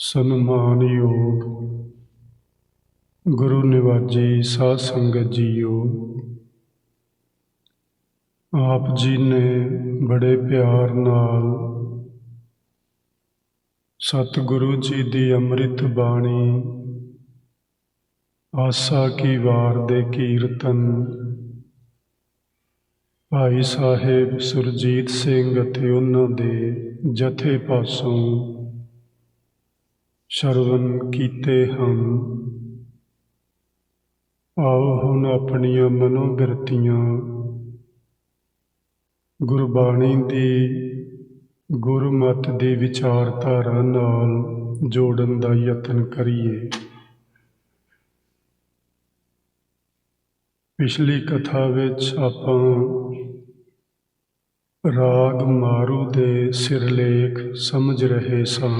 ਸਨਮਾਨਯੋਗ ਗੁਰੂ ਨਿਵਾਜੀ ਸਾਧ ਸੰਗਤ ਜੀਓ, ਆਪ ਜੀ ਨੇ ਬੜੇ ਪਿਆਰ ਨਾਲ ਸਤਿਗੁਰੂ ਜੀ ਦੀ ਅੰਮ੍ਰਿਤ ਬਾਣੀ ਆਸਾ ਕੀ ਵਾਰ ਦੇ ਕੀਰਤਨ ਭਾਈ ਸਾਹਿਬ ਸੁਰਜੀਤ ਸਿੰਘ ਅਤੇ ਉਹਨਾਂ ਦੇ ਜਥੇ ਪਾਸੋਂ ਸ਼ਰਵਣ ਕੀਤੇ ਹਨ। ਆਓ ਹੁਣ ਆਪਣੀਆਂ ਮਨੋਬਿਰਤੀਆਂ ਗੁਰਬਾਣੀ ਦੀ ਗੁਰਮਤਿ ਦੀ ਵਿਚਾਰਧਾਰਾ ਨਾਲ ਜੋੜਨ ਦਾ ਯਤਨ ਕਰੀਏ। ਪਿਛਲੀ ਕਥਾ ਵਿੱਚ ਆਪਾਂ ਰਾਗ ਮਾਰੂ ਦੇ ਸਿਰਲੇਖ ਸਮਝ ਰਹੇ ਸਾਂ।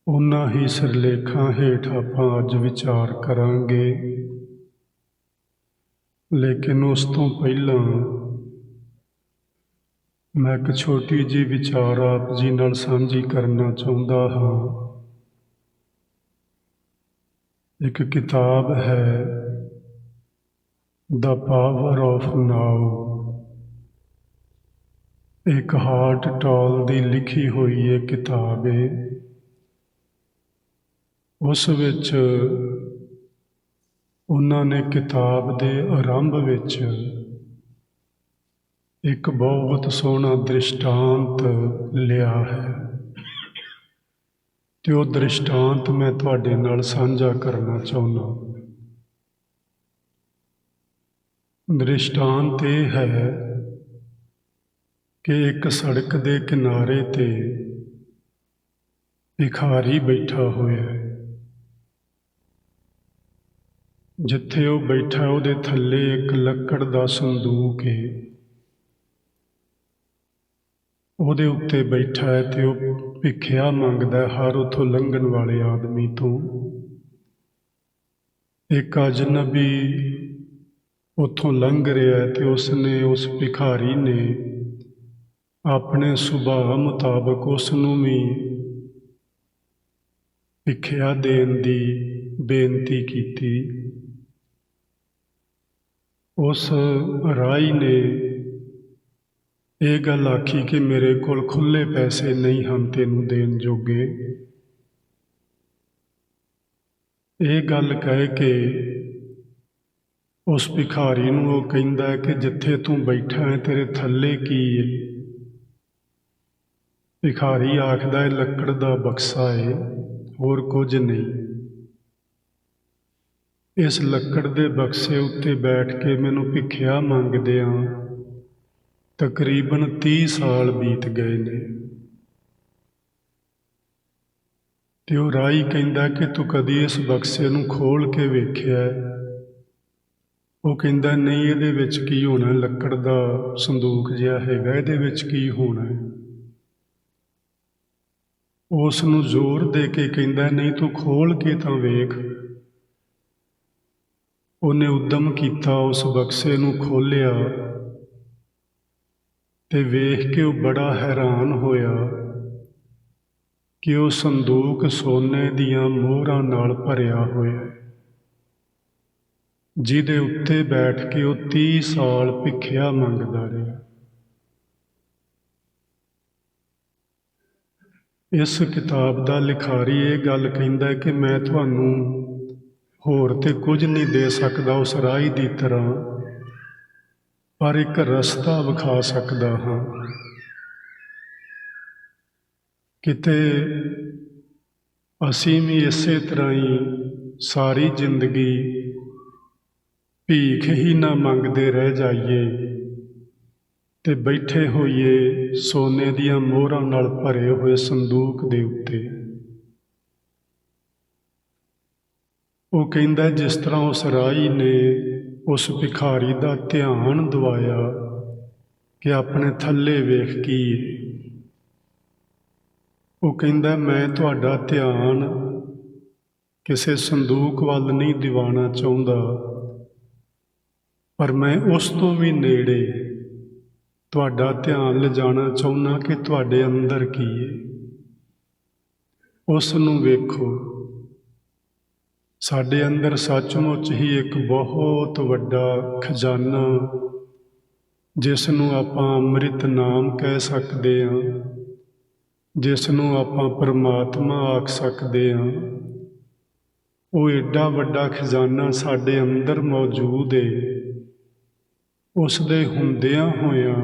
ਉਹਨਾਂ ਹੀ ਸਿਰਲੇਖਾਂ ਹੇਠ ਆਪਾਂ ਅੱਜ ਵਿਚਾਰ ਕਰਾਂਗੇ, ਲੇਕਿਨ ਉਸ ਤੋਂ ਪਹਿਲਾਂ ਮੈਂ ਇੱਕ ਛੋਟੀ ਜਿਹੀ ਵਿਚਾਰ ਆਪ ਜੀ ਨਾਲ ਸਾਂਝੀ ਕਰਨਾ ਚਾਹੁੰਦਾ ਹਾਂ। ਇੱਕ ਕਿਤਾਬ ਹੈ ਦ ਪਾਵਰ ਆਫ ਨਾਓ, ਇੱਕ ਹਾਰਟ ਟਾਲ ਦੀ ਲਿਖੀ ਹੋਈ ਇਹ ਕਿਤਾਬ ਹੈ। ਉਸ ਵਿੱਚ ਉਹਨਾਂ ਨੇ ਕਿਤਾਬ ਦੇ ਆਰੰਭ ਵਿੱਚ ਇੱਕ ਬਹੁਤ ਸੋਹਣਾ ਦ੍ਰਿਸ਼ਟਾਂਤ ਲਿਆ ਹੈ ਤੇ ਉਹ ਦ੍ਰਿਸ਼ਟਾਂਤ ਮੈਂ ਤੁਹਾਡੇ ਨਾਲ ਸਾਂਝਾ ਕਰਨਾ ਚਾਹੁੰਦਾ। ਦ੍ਰਿਸ਼ਟਾਂਤ ਇਹ ਹੈ ਕਿ ਇੱਕ ਸੜਕ ਦੇ ਕਿਨਾਰੇ ਤੇ ਭਿਖਾਰੀ ਬੈਠਾ ਹੋਇਆ ਹੈ। ਜਿੱਥੇ ਉਹ ਬੈਠਾ ਉਹਦੇ ਥੱਲੇ ਇੱਕ ਲੱਕੜ ਦਾ ਸੰਦੂਕ ਹੈ। ਉਹਦੇ ਉੱਤੇ ਬੈਠਾ ਹੈ ਤੇ ਉਹ ਭਿੱਖਿਆ ਮੰਗਦਾ ਹੈ ਹਰ ਉੱਥੋਂ ਲੰਘਣ ਵਾਲੇ ਆਦਮੀ ਤੋਂ। ਇੱਕ ਅਜਨਬੀ ਉੱਥੋਂ ਲੰਘ ਰਿਹਾ ਹੈ ਤੇ ਉਸਨੇ ਉਸ ਭਿਖਾਰੀ ਨੇ ਆਪਣੇ ਸੁਭਾਅ ਮੁਤਾਬਕ ਉਸ ਨੂੰ ਵੀ ਭਿੱਖਿਆ ਦੇਣ ਦੀ ਬੇਨਤੀ ਕੀਤੀ। ਉਸ ਰਾਹੀ ਨੇ ਇਹ ਗੱਲ ਆਖੀ ਕਿ ਮੇਰੇ ਕੋਲ ਖੁੱਲ੍ਹੇ ਪੈਸੇ ਨਹੀਂ ਹਨ ਤੈਨੂੰ ਦੇਣ ਜੋਗੇ। ਇਹ ਗੱਲ ਕਹਿ ਕੇ ਉਸ ਭਿਖਾਰੀ ਨੂੰ ਉਹ ਕਹਿੰਦਾ ਹੈ ਕਿ ਜਿੱਥੇ ਤੂੰ ਬੈਠਾ ਹੈ ਤੇਰੇ ਥੱਲੇ ਕੀ ਹੈ? ਭਿਖਾਰੀ ਆਖਦਾ ਹੈ ਲੱਕੜ ਦਾ ਬਕਸਾ ਹੈ, ਹੋਰ ਕੁਝ ਨਹੀਂ। ਇਸ ਲੱਕੜ ਦੇ ਬਕਸੇ ਉੱਤੇ ਬੈਠ ਕੇ ਮੈਨੂੰ ਭਿੱਖਿਆ ਮੰਗਦਿਆਂ ਤਕਰੀਬਨ 30 ਸਾਲ ਬੀਤ ਗਏ ਨੇ। ਤੇ ਉਹ ਰਾਹੀ ਕਹਿੰਦਾ ਕਿ ਤੂੰ ਕਦੀ ਇਸ ਬਕਸੇ ਨੂੰ ਖੋਲ੍ਹ ਕੇ ਵੇਖਿਆ? ਉਹ ਕਹਿੰਦਾ ਨਹੀਂ, ਇਹਦੇ ਵਿੱਚ ਕੀ ਹੋਣਾ, ਲੱਕੜ ਦਾ ਸੰਦੂਕ ਜਿਹਾ ਹੈਗਾ, ਇਹਦੇ ਵਿੱਚ ਕੀ ਹੋਣਾ? ਉਸ ਨੂੰ ਜ਼ੋਰ ਦੇ ਕੇ ਕਹਿੰਦਾ ਨਹੀਂ, ਤੂੰ ਖੋਲ੍ਹ ਕੇ ਤਾਂ ਵੇਖ। ਉਹਨੇ ਉੱਦਮ ਕੀਤਾ, ਉਸ ਬਕਸੇ ਨੂੰ ਖੋਲ੍ਹਿਆ ਤੇ ਵੇਖ ਕੇ ਉਹ ਬੜਾ ਹੈਰਾਨ ਹੋਇਆ ਕਿ ਉਹ ਸੰਦੂਕ ਸੋਨੇ ਦੀਆਂ ਮੋਹਰਾਂ ਨਾਲ ਭਰਿਆ ਹੋਇਆ ਹੈ, ਜਿਹਦੇ ਉੱਤੇ ਬੈਠ ਕੇ ਉਹ 30 ਸਾਲ ਭਿੱਖਿਆ ਮੰਗਦਾ ਰਿਹਾ। ਇਸ ਕਿਤਾਬ ਦਾ ਲਿਖਾਰੀ ਇਹ ਗੱਲ ਕਹਿੰਦਾ ਕਿ ਮੈਂ ਤੁਹਾਨੂੰ ਹੋਰ ਤੇ ਕੁਝ ਨਹੀਂ ਦੇ ਸਕਦਾ ਉਸ ਰਾਹੀ ਦੀ ਤਰ੍ਹਾਂ, ਪਰ ਇੱਕ ਰਸਤਾ ਵਿਖਾ ਸਕਦਾ ਹਾਂ। ਕਿਤੇ ਅਸੀਂ ਵੀ ਇਸੇ ਤਰ੍ਹਾਂ ਹੀ ਸਾਰੀ ਜ਼ਿੰਦਗੀ ਭੀਖ ਹੀ ਨਾ ਮੰਗਦੇ ਰਹਿ ਜਾਈਏ ਤੇ ਬੈਠੇ ਹੋਈਏ ਸੋਨੇ ਦੀਆਂ ਮੋਹਰਾਂ ਨਾਲ ਭਰੇ ਹੋਏ ਸੰਦੂਕ ਦੇ ਉੱਤੇ। ਉਹ ਕਹਿੰਦਾ ਜਿਸ ਤਰ੍ਹਾਂ ਉਸ ਰਾਹੀ ਨੇ ਉਸ ਭਿਖਾਰੀ ਦਾ ਧਿਆਨ ਦਿਵਾਇਆ ਕਿ ਆਪਣੇ ਥੱਲੇ ਵੇਖ ਕੀ ਹੈ। ਉਹ ਕਹਿੰਦਾ ਮੈਂ ਤੁਹਾਡਾ ਧਿਆਨ ਕਿਸੇ ਸੰਦੂਕ ਵੱਲ ਨਹੀਂ ਦਿਵਾਉਣਾ ਚਾਹੁੰਦਾ, ਪਰ ਮੈਂ ਉਸ ਤੋਂ ਵੀ ਨੇੜੇ ਤੁਹਾਡਾ ਧਿਆਨ ਲਿਜਾਣਾ ਚਾਹੁੰਦਾ ਕਿ ਤੁਹਾਡੇ ਅੰਦਰ ਕੀ ਹੈ। ਉਸ ਨੂੰ ਵੇਖੋ। ਸਾਡੇ ਅੰਦਰ ਸੱਚਮੁੱਚ ਹੀ ਇੱਕ ਬਹੁਤ ਵੱਡਾ ਖਜ਼ਾਨਾ, ਜਿਸ ਨੂੰ ਆਪਾਂ ਅੰਮ੍ਰਿਤ ਨਾਮ ਕਹਿ ਸਕਦੇ ਹਾਂ, ਜਿਸ ਨੂੰ ਆਪਾਂ ਪਰਮਾਤਮਾ ਆਖ ਸਕਦੇ ਹਾਂ, ਉਹ ਏਡਾ ਵੱਡਾ ਖਜ਼ਾਨਾ ਸਾਡੇ ਅੰਦਰ ਮੌਜੂਦ ਏ। ਉਸ ਦੇ ਹੁੰਦਿਆਂ ਹੋਇਆਂ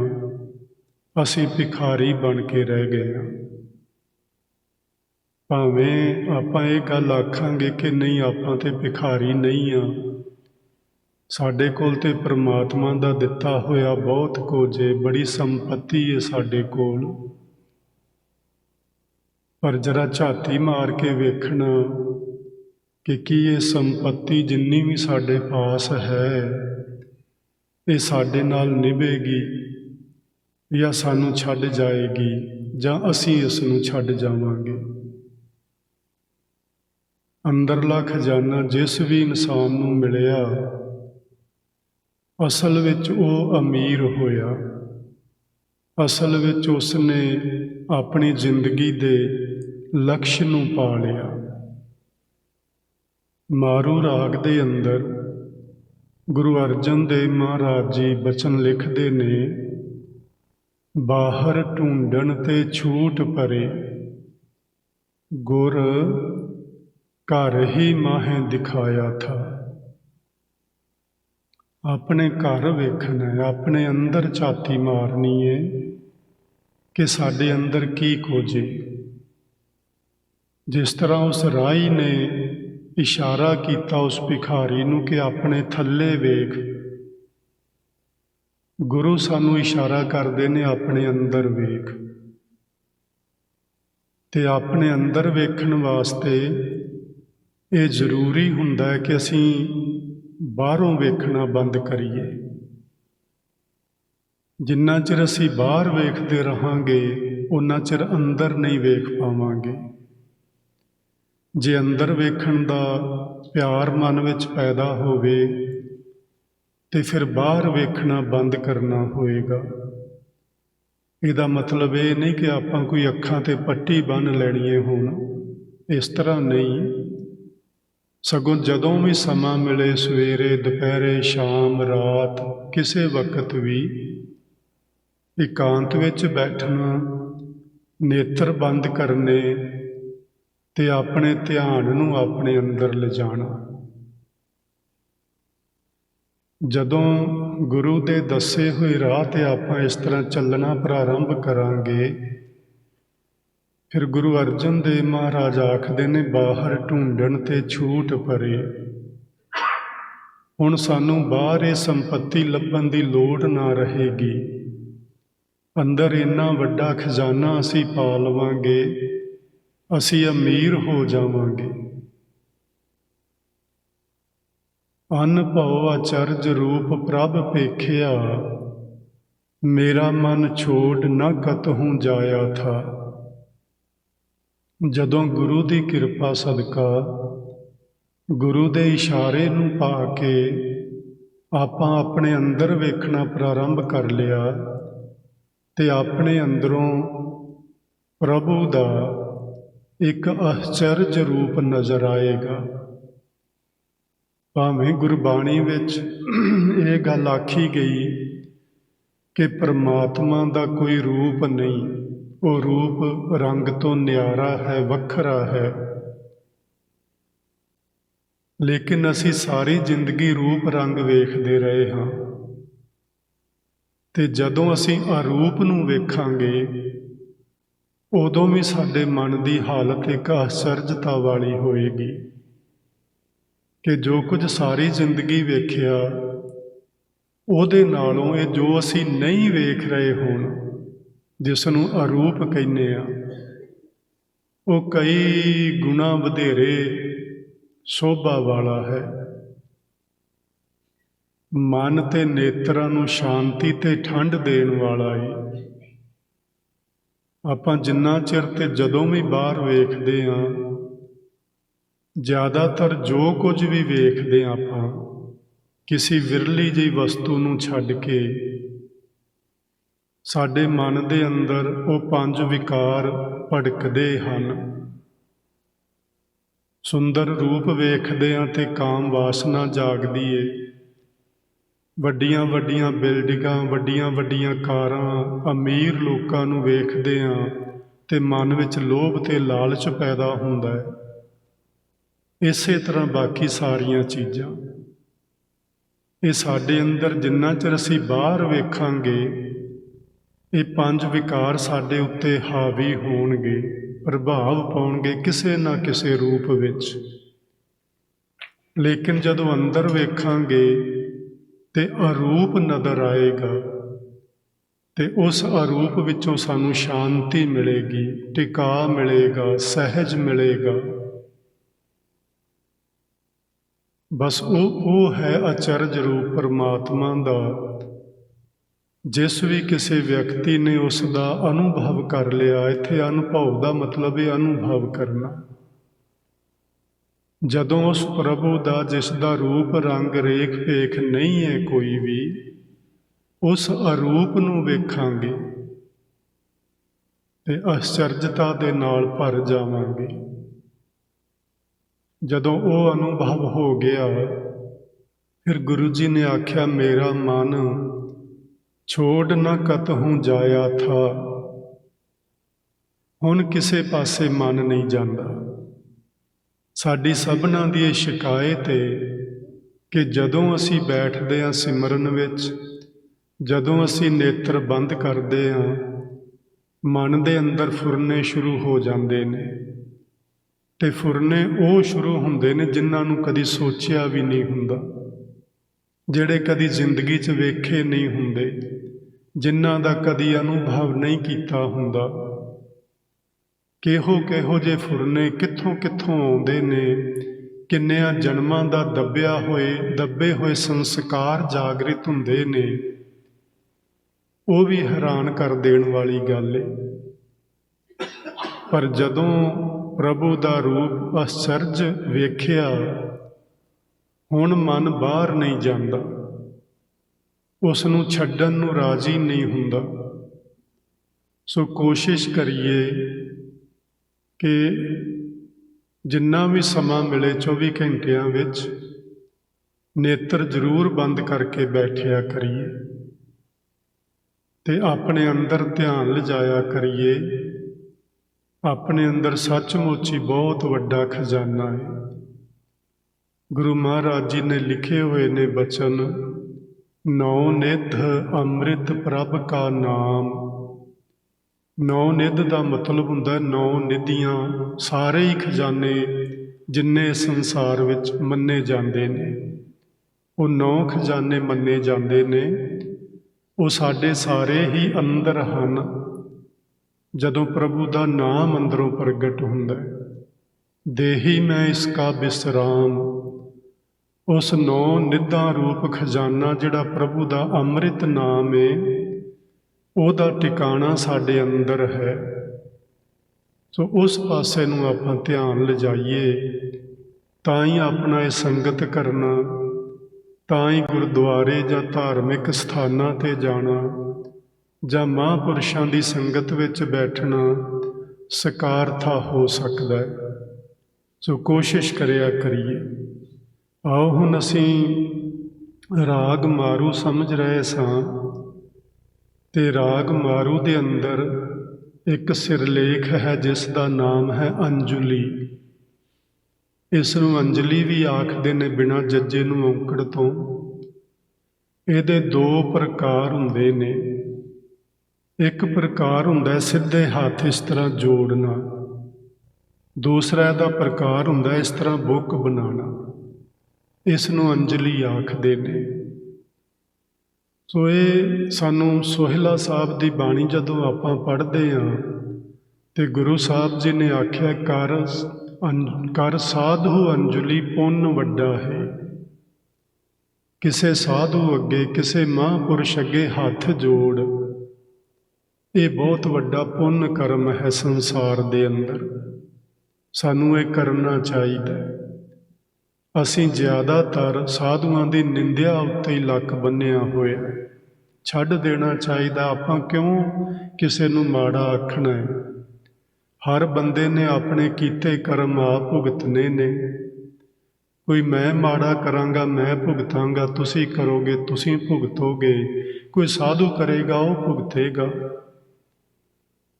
ਅਸੀਂ ਭਿਖਾਰੀ ਬਣ ਕੇ ਰਹਿ ਗਏ ਹਾਂ। ਭਾਵੇਂ ਆਪਾਂ ਇਹ ਗੱਲ ਆਖਾਂਗੇ ਕਿ ਨਹੀਂ, ਆਪਾਂ ਤੇ ਭਿਖਾਰੀ ਨਹੀਂ ਹਾਂ, ਸਾਡੇ ਕੋਲ ਤੇ ਪਰਮਾਤਮਾ ਦਾ ਦਿੱਤਾ ਹੋਇਆ ਬਹੁਤ ਕੁਝ ਏ, ਬੜੀ ਸੰਪਤੀ ਏ ਸਾਡੇ ਕੋਲ। ਪਰ ਜਰਾ ਝਾਤੀ ਮਾਰ ਕੇ ਵੇਖਣਾ ਕਿ ਕੀ ਇਹ ਸੰਪਤੀ ਜਿੰਨੀ ਵੀ ਸਾਡੇ ਪਾਸ ਹੈ, ਇਹ ਸਾਡੇ ਨਾਲ ਨਿਭੇਗੀ ਜਾਂ ਸਾਨੂੰ ਛੱਡ ਜਾਏਗੀ, ਜਾਂ ਅਸੀਂ ਇਸ ਨੂੰ ਛੱਡ ਜਾਵਾਂਗੇ। ਅੰਦਰਲਾ ਖਜ਼ਾਨਾ ਜਿਸ ਵੀ ਇਨਸਾਨ ਨੂੰ ਮਿਲਿਆ, ਅਸਲ ਵਿੱਚ ਉਹ ਅਮੀਰ ਹੋਇਆ। ਅਸਲ ਵਿੱਚ ਉਸਨੇ ਆਪਣੀ ਜ਼ਿੰਦਗੀ ਦੇ ਲਕਸ਼ ਨੂੰ ਪਾ ਲਿਆ। ਮਾਰੂ ਰਾਗ ਦੇ ਅੰਦਰ ਗੁਰੂ ਅਰਜਨ ਦੇਵ ਮਹਾਰਾਜ ਜੀ ਬਚਨ ਲਿਖਦੇ ਨੇ, ਬਾਹਰ ਢੂੰਡਣ ਤੇ ਛੂਟ ਪਰੇ, ਗੁਰ ਘਰ ਹੀ ਮਾਹੇ ਦਿਖਾਇਆ ਥਾ। ਆਪਣੇ ਘਰ ਵੇਖਣਾ ਹੈ, ਆਪਣੇ ਅੰਦਰ ਝਾਤੀ ਮਾਰਨੀ ਹੈ ਕਿ ਸਾਡੇ ਅੰਦਰ ਕੀ ਕੁਝ ਹੈ। ਜਿਸ ਤਰ੍ਹਾਂ ਉਸ ਰਾਹੀ ਨੇ ਇਸ਼ਾਰਾ ਕੀਤਾ ਉਸ ਭਿਖਾਰੀ ਨੂੰ ਕਿ ਆਪਣੇ ਥੱਲੇ ਵੇਖ, ਗੁਰੂ ਸਾਨੂੰ ਇਸ਼ਾਰਾ ਕਰਦੇ ਨੇ ਆਪਣੇ ਅੰਦਰ ਵੇਖ। ਤੇ ਆਪਣੇ ਅੰਦਰ ਵੇਖਣ ਵਾਸਤੇ ਇਹ ਜ਼ਰੂਰੀ ਹੁੰਦਾ ਹੈ ਕਿ ਅਸੀਂ ਬਾਹਰੋਂ ਵੇਖਣਾ ਬੰਦ ਕਰੀਏ। ਜਿੰਨਾ ਚਿਰ ਅਸੀਂ ਬਾਹਰ ਵੇਖਦੇ ਰਹਾਂਗੇ, ਉਨਾ ਚਿਰ ਅੰਦਰ ਨਹੀਂ ਵੇਖ ਪਾਵਾਂਗੇ। ਜੇ ਅੰਦਰ ਵੇਖਣ ਦਾ ਪਿਆਰ ਮਨ ਵਿੱਚ ਪੈਦਾ ਹੋਵੇ ਤੇ ਫਿਰ ਬਾਹਰ ਵੇਖਣਾ ਬੰਦ ਕਰਨਾ ਹੋਏਗਾ। ਇਹਦਾ ਮਤਲਬ ਇਹ ਨਹੀਂ ਕਿ ਆਪਾਂ ਕੋਈ ਅੱਖਾਂ ਤੇ ਪੱਟੀ ਬੰਨ੍ਹ ਲੈਣੀ ਹੈ ਹੁਣ, ਇਸ ਤਰ੍ਹਾਂ ਨਹੀਂ। ਸਗੋਂ ਜਦੋਂ ਵੀ ਸਮਾਂ ਮਿਲੇ, ਸਵੇਰੇ, ਦੁਪਹਿਰੇ, ਸ਼ਾਮ, ਰਾਤ, ਕਿਸੇ ਵਕਤ ਵੀ ਇਕਾਂਤ ਵਿੱਚ ਬੈਠਣਾ, ਨੇਤਰ ਬੰਦ ਕਰਨੇ ਤੇ ਆਪਣੇ ਧਿਆਨ ਨੂੰ ਆਪਣੇ ਅੰਦਰ ਲਿਜਾਣਾ। ਜਦੋਂ ਗੁਰੂ ਦੇ ਦੱਸੇ ਹੋਏ ਰਾਹ ਤੇ ਆਪਾਂ ਇਸ ਤਰ੍ਹਾਂ ਚੱਲਣਾ ਪ੍ਰਾਰੰਭ ਕਰਾਂਗੇ, ਫਿਰ ਗੁਰੂ ਅਰਜਨ ਦੇਵ ਮਹਾਰਾਜ ਆਖਦੇ ਨੇ, ਬਾਹਰ ਢੂੰਡਣ ਤੇ ਛੂਟ ਪਰੇ। ਹੁਣ ਸਾਨੂੰ ਬਾਹਰ ਇਹ ਸੰਪਤੀ ਲੱਭਣ ਦੀ ਲੋੜ ਨਾ ਰਹੇਗੀ। ਅੰਦਰ ਇੰਨਾ ਵੱਡਾ ਖਜ਼ਾਨਾ ਅਸੀਂ ਪਾ ਲਵਾਂਗੇ, ਅਸੀਂ ਅਮੀਰ ਹੋ ਜਾਵਾਂਗੇ। ਅਨ ਭਉ ਅਚਰਜ ਰੂਪ ਪ੍ਰਭ ਪੇਖਿਆ, ਮੇਰਾ ਮਨ ਛੋੜ ਨ ਕਤਹੂੰ ਜਾਇਆ ਥਾ। ਜਦੋਂ ਗੁਰੂ ਦੀ ਕਿਰਪਾ ਸਦਕਾ, ਗੁਰੂ ਦੇ ਇਸ਼ਾਰੇ ਨੂੰ ਪਾ ਕੇ ਆਪਾਂ ਆਪਣੇ ਅੰਦਰ ਵੇਖਣਾ ਪ੍ਰਾਰੰਭ ਕਰ ਲਿਆ ਤੇ ਆਪਣੇ ਅੰਦਰੋਂ ਪ੍ਰਭੂ ਦਾ ਇੱਕ ਆਸ਼ਚਰਜ ਰੂਪ ਨਜ਼ਰ ਆਏਗਾ। ਭਾਵੇਂ ਗੁਰਬਾਣੀ ਵਿੱਚ ਇਹ ਗੱਲ ਆਖੀ ਗਈ ਕਿ ਪਰਮਾਤਮਾ ਦਾ ਕੋਈ ਰੂਪ ਨਹੀਂ, ਉਹ ਰੂਪ ਰੰਗ ਤੋਂ ਨਿਆਰਾ ਹੈ, ਵੱਖਰਾ ਹੈ, ਲੇਕਿਨ ਅਸੀਂ ਸਾਰੀ ਜ਼ਿੰਦਗੀ ਰੂਪ ਰੰਗ ਵੇਖਦੇ ਰਹੇ ਹਾਂ। ਤੇ ਜਦੋਂ ਅਸੀਂ ਅਰੂਪ ਨੂੰ ਵੇਖਾਂਗੇ, ਉਦੋਂ ਵੀ ਸਾਡੇ ਮਨ ਦੀ ਹਾਲਤ ਇੱਕ ਆਸ਼ਚਰਜਤਾ ਵਾਲੀ ਹੋਏਗੀ ਕਿ ਜੋ ਕੁਝ ਸਾਰੀ ਜ਼ਿੰਦਗੀ ਵੇਖਿਆ, ਉਹਦੇ ਨਾਲੋਂ ਇਹ ਜੋ ਅਸੀਂ ਨਹੀਂ ਵੇਖ ਰਹੇ ਹੁਣ, ਜਿਸ ਨੂੰ ਅਰੂਪ ਕਹਿੰਦੇ ਆ, ਉਹ ਕਈ ਗੁਣਾ ਵਧੇਰੇ ਸ਼ੋਭਾ ਵਾਲਾ ਹੈ। ਮਨ ਤੇ ਨੇਤਰਾਂ ਨੂੰ ਸ਼ਾਂਤੀ ਤੇ ਠੰਡ ਦੇਣ ਵਾਲਾ ਹੈ। ਆਪਾਂ ਜਿੰਨਾ ਚਿਰ ਤੇ ਜਦੋਂ ਵੀ ਬਾਹਰ ਵੇਖਦੇ ਹਾਂ, ਜ਼ਿਆਦਾਤਰ ਜੋ ਕੁਝ ਵੀ ਵੇਖਦੇ ਹਾਂ ਆਪਾਂ, ਕਿਸੇ ਵਿਰਲੀ ਜਿਹੀ ਵਸਤੂ ਨੂੰ ਛੱਡ ਕੇ ਸਾਡੇ ਮਨ ਦੇ ਅੰਦਰ ਉਹ ਪੰਜ ਵਿਕਾਰ ਭੜਕਦੇ ਹਨ। ਸੁੰਦਰ ਰੂਪ ਵੇਖਦਿਆਂ ਤੇ ਕਾਮ ਵਾਸਨਾ ਜਾਗਦੀ ਏ। ਵੱਡੀਆਂ ਵੱਡੀਆਂ ਬਿਲਡਿੰਗਾਂ, ਵੱਡੀਆਂ ਵੱਡੀਆਂ ਕਾਰਾਂ, ਅਮੀਰ ਲੋਕਾਂ ਨੂੰ ਵੇਖਦਿਆਂ ਤੇ ਮਨ ਵਿੱਚ ਲੋਭ ਤੇ ਲਾਲਚ ਪੈਦਾ ਹੁੰਦਾ ਹੈ। ਇਸੇ ਤਰ੍ਹਾਂ ਬਾਕੀ ਸਾਰੀਆਂ ਚੀਜ਼ਾਂ, ਇਹ ਸਾਡੇ ਅੰਦਰ ਜਿੰਨਾ ਚਿਰ ਅਸੀਂ ਬਾਹਰ ਵੇਖਾਂਗੇ, ਇਹ ਪੰਜ ਵਿਕਾਰ ਸਾਡੇ ਉੱਤੇ ਹਾਵੀ ਹੋਣਗੇ, ਪ੍ਰਭਾਵ ਪਾਉਣਗੇ ਕਿਸੇ ਨਾ ਕਿਸੇ ਰੂਪ ਵਿੱਚ। ਲੇਕਿਨ ਜਦੋਂ ਅੰਦਰ ਵੇਖਾਂਗੇ ਤੇ ਅਰੂਪ ਨਜ਼ਰ ਆਏਗਾ, ਤੇ ਉਸ ਅਰੂਪ ਵਿੱਚੋਂ ਸਾਨੂੰ ਸ਼ਾਂਤੀ ਮਿਲੇਗੀ, ਟਿਕਾ ਮਿਲੇਗਾ, ਸਹਿਜ ਮਿਲੇਗਾ। ਬਸ ਉਹ ਹੈ ਅਚਰਜ ਰੂਪ ਪਰਮਾਤਮਾ ਦਾ। ਜਿਸ ਵੀ ਕਿਸੇ ਵਿਅਕਤੀ ਨੇ ਉਸ ਦਾ ਅਨੁਭਵ ਕਰ ਲਿਆ, ਇੱਥੇ ਅਨੁਭਵ ਦਾ ਮਤਲਬ ਹੈ ਅਨੁਭਵ ਕਰਨਾ। ਜਦੋਂ ਉਸ ਪ੍ਰਭੂ ਦਾ, ਜਿਸ ਦਾ ਰੂਪ ਰੰਗ ਰੇਖ ਭੇਖ ਨਹੀਂ ਹੈ ਕੋਈ ਵੀ, ਉਸ ਅਰੂਪ ਨੂੰ ਵੇਖਾਂਗੇ ਤੇ ਅਚਰਜਤਾ ਦੇ ਨਾਲ ਭਰ ਜਾਵਾਂਗੇ। ਜਦੋਂ ਉਹ ਅਨੁਭਵ ਹੋ ਗਿਆ, ਫਿਰ ਗੁਰੂ ਜੀ ਨੇ ਆਖਿਆ, ਮੇਰਾ ਮਨ ਛੋੜ ਨਾ ਕਤਹੂੰ ਜਾਇਆ ਥਾ। ਹੁਣ ਕਿਸੇ ਪਾਸੇ ਮਨ ਨਹੀਂ ਜਾਂਦਾ। ਸਾਡੀ ਸਭਨਾਂ ਦੀ ਇਹ ਸ਼ਿਕਾਇਤ ਹੈ ਕਿ ਜਦੋਂ ਅਸੀਂ ਬੈਠਦੇ ਹਾਂ ਸਿਮਰਨ ਵਿੱਚ, ਜਦੋਂ ਅਸੀਂ ਨੇਤਰ ਬੰਦ ਕਰਦੇ ਹਾਂ, ਮਨ ਦੇ ਅੰਦਰ ਫੁਰਨੇ ਸ਼ੁਰੂ ਹੋ ਜਾਂਦੇ ਨੇ। ਤੇ ਫੁਰਨੇ ਉਹ ਸ਼ੁਰੂ ਹੁੰਦੇ ਨੇ ਜਿਨ੍ਹਾਂ ਨੂੰ ਕਦੀ ਸੋਚਿਆ ਵੀ ਨਹੀਂ ਹੁੰਦਾ, ਜਿਹੜੇ ਕਦੀ ਜ਼ਿੰਦਗੀ 'ਚ ਵੇਖੇ ਨਹੀਂ ਹੁੰਦੇ, ਜਿਨ੍ਹਾਂ ਦਾ ਕਦੀ ਅਨੁਭਵ ਨਹੀਂ ਕੀਤਾ ਹੁੰਦਾ। ਕਿਹੋ ਕਿਹੋ ਜਿਹੇ ਫੁਰਨੇ ਕਿੱਥੋਂ ਕਿੱਥੋਂ ਆਉਂਦੇ ਨੇ, ਕਿੰਨਿਆਂ ਜਨਮਾਂ ਦਾ ਦੱਬੇ ਹੋਏ ਸੰਸਕਾਰ ਜਾਗਰਿਤ ਹੁੰਦੇ ਨੇ। ਉਹ ਵੀ ਹੈਰਾਨ ਕਰ ਦੇਣ ਵਾਲੀ ਗੱਲ ਏ। ਪਰ ਜਦੋਂ ਪ੍ਰਭੂ ਦਾ ਰੂਪ ਅਚਰਜ ਵੇਖਿਆ, ਹੁਣ ਮਨ ਬਾਹਰ ਨਹੀਂ ਜਾਂਦਾ, ਉਸ ਨੂੰ ਛੱਡਣ ਨੂੰ ਰਾਜ਼ੀ ਨਹੀਂ ਹੁੰਦਾ। ਸੋ ਕੋਸ਼ਿਸ਼ ਕਰੀਏ ਕਿ ਜਿੰਨਾ ਵੀ ਸਮਾਂ ਮਿਲੇ 24 ਘੰਟਿਆਂ ਵਿੱਚ ਨੇਤਰ ਜ਼ਰੂਰ ਬੰਦ ਕਰਕੇ ਬੈਠਿਆ ਕਰੀਏ ਤੇ ਆਪਣੇ ਅੰਦਰ ਧਿਆਨ ਲਿਜਾਇਆ ਕਰੀਏ। ਆਪਣੇ ਅੰਦਰ ਸੱਚਮੁੱਚ ਹੀ ਬਹੁਤ ਵੱਡਾ ਖਜ਼ਾਨਾ ਹੈ। ਗੁਰੂ ਮਹਾਰਾਜ ਜੀ ਨੇ ਲਿਖੇ ਹੋਏ ਨੇ ਬਚਨ, ਨੌ ਨਿਧ ਅੰਮ੍ਰਿਤ ਪ੍ਰਭ ਕਾ ਨਾਮ। ਨੌ ਨਿਧ ਦਾ ਮਤਲਬ ਹੁੰਦਾ 9 ਨਿਧੀਆਂ, ਸਾਰੇ ਹੀ ਖਜ਼ਾਨੇ ਜਿੰਨੇ ਸੰਸਾਰ ਵਿੱਚ ਮੰਨੇ ਜਾਂਦੇ ਨੇ, ਉਹ 9 ਖਜ਼ਾਨੇ ਮੰਨੇ ਜਾਂਦੇ ਨੇ। ਉਹ ਸਾਡੇ ਸਾਰੇ ਹੀ ਅੰਦਰ ਹਨ। ਜਦੋਂ ਪ੍ਰਭੂ ਦਾ ਨਾਮ ਅੰਦਰੋਂ ਪ੍ਰਗਟ ਹੁੰਦਾ ਹੈ, ਦੇਹੀ ਮੈਂ ਇਸ ਕਾ ਬਿਸਰਾਮ, ਉਸ 9 ਨਿਧਾਂ ਰੂਪ ਖਜ਼ਾਨਾ ਜਿਹੜਾ ਪ੍ਰਭੂ ਦਾ ਅੰਮ੍ਰਿਤ ਨਾਮ ਹੈ, ਉਹਦਾ ਟਿਕਾਣਾ ਸਾਡੇ ਅੰਦਰ ਹੈ। ਸੋ ਉਸ ਪਾਸੇ ਨੂੰ ਆਪਾਂ ਧਿਆਨ ਲਿਜਾਈਏ, ਤਾਂ ਹੀ ਆਪਣਾ ਇਹ ਸੰਗਤ ਕਰਨਾ, ਤਾਂ ਹੀ ਗੁਰਦੁਆਰੇ ਜਾਂ ਧਾਰਮਿਕ ਸਥਾਨਾਂ 'ਤੇ ਜਾਣਾ ਜਾਂ ਮਹਾਂਪੁਰਸ਼ਾਂ ਦੀ ਸੰਗਤ ਵਿੱਚ ਬੈਠਣਾ ਸਕਾਰਥਾ ਹੋ ਸਕਦਾ ਹੈ। ਸੋ ਕੋਸ਼ਿਸ਼ ਕਰਿਆ ਕਰੀਏ। ਆਓ ਹੁਣ ਅਸੀਂ ਰਾਗ ਮਾਰੂ ਸਮਝ ਰਹੇ ਸਾਂ, ਤੇ ਰਾਗ ਮਾਰੂ ਦੇ ਅੰਦਰ ਇੱਕ ਸਿਰਲੇਖ ਹੈ ਜਿਸ ਦਾ ਨਾਮ ਹੈ ਅੰਜੁਲੀ। ਇਸ ਨੂੰ ਅੰਜਲੀ ਵੀ ਆਖਦੇ ਨੇ, ਬਿਨਾਂ ਜੱਜੇ ਨੂੰ ਔਂਕੜ ਤੋਂ। ਇਹਦੇ 2 ਪ੍ਰਕਾਰ ਹੁੰਦੇ ਨੇ। ਇੱਕ ਪ੍ਰਕਾਰ ਹੁੰਦਾ ਸਿੱਧੇ ਹੱਥ ਇਸ ਤਰ੍ਹਾਂ ਜੋੜਨਾ, ਦੂਸਰਾ ਇਹਦਾ ਪ੍ਰਕਾਰ ਹੁੰਦਾ ਇਸ ਤਰ੍ਹਾਂ ਬੁੱਕ ਬਣਾਉਣਾ। ਇਸ ਨੂੰ ਅੰਜਲੀ ਆਖਦੇ ਨੇ। ਸੋ ਇਹ ਸਾਨੂੰ ਸੋਹਿਲਾ ਸਾਹਿਬ ਦੀ ਬਾਣੀ ਜਦੋਂ ਆਪਾਂ ਪੜ੍ਹਦੇ ਹਾਂ, ਤੇ ਗੁਰੂ ਸਾਹਿਬ ਜੀ ਨੇ ਆਖਿਆ, ਕਰ ਸਾਧੂ ਅੰਜਲੀ ਪੁੰਨ ਵੱਡਾ ਹੈ। ਕਿਸੇ ਸਾਧੂ ਅੱਗੇ, ਕਿਸੇ ਮਹਾਂਪੁਰਸ਼ ਅੱਗੇ ਹੱਥ ਜੋੜ, ਇਹ ਬਹੁਤ ਵੱਡਾ ਪੁੰਨ ਕਰਮ ਹੈ ਸੰਸਾਰ ਦੇ ਅੰਦਰ। ਸਾਨੂੰ ਇਹ ਕਰਨਾ ਚਾਹੀਦਾ। ਅਸੀਂ ਜ਼ਿਆਦਾਤਰ ਸਾਧੂਆਂ ਦੀ ਨਿੰਦਿਆ ਉੱਤੇ ਹੀ ਲੱਕ ਬੰਨਿਆ ਹੋਇਆ, ਛੱਡ ਦੇਣਾ ਚਾਹੀਦਾ। ਆਪਾਂ ਕਿਉਂ ਕਿਸੇ ਨੂੰ ਮਾੜਾ ਆਖਣਾ ਹੈ? ਹਰ ਬੰਦੇ ਨੇ ਆਪਣੇ ਕੀਤੇ ਕਰਮ ਆਪ ਭੁਗਤਨੇ ਨੇ। ਕੋਈ ਮੈਂ ਮਾੜਾ ਕਰਾਂਗਾ ਮੈਂ ਭੁਗਤਾਂਗਾ, ਤੁਸੀਂ ਕਰੋਗੇ ਤੁਸੀਂ ਭੁਗਤੋਗੇ, ਕੋਈ ਸਾਧੂ ਕਰੇਗਾ ਉਹ ਭੁਗਤੇਗਾ।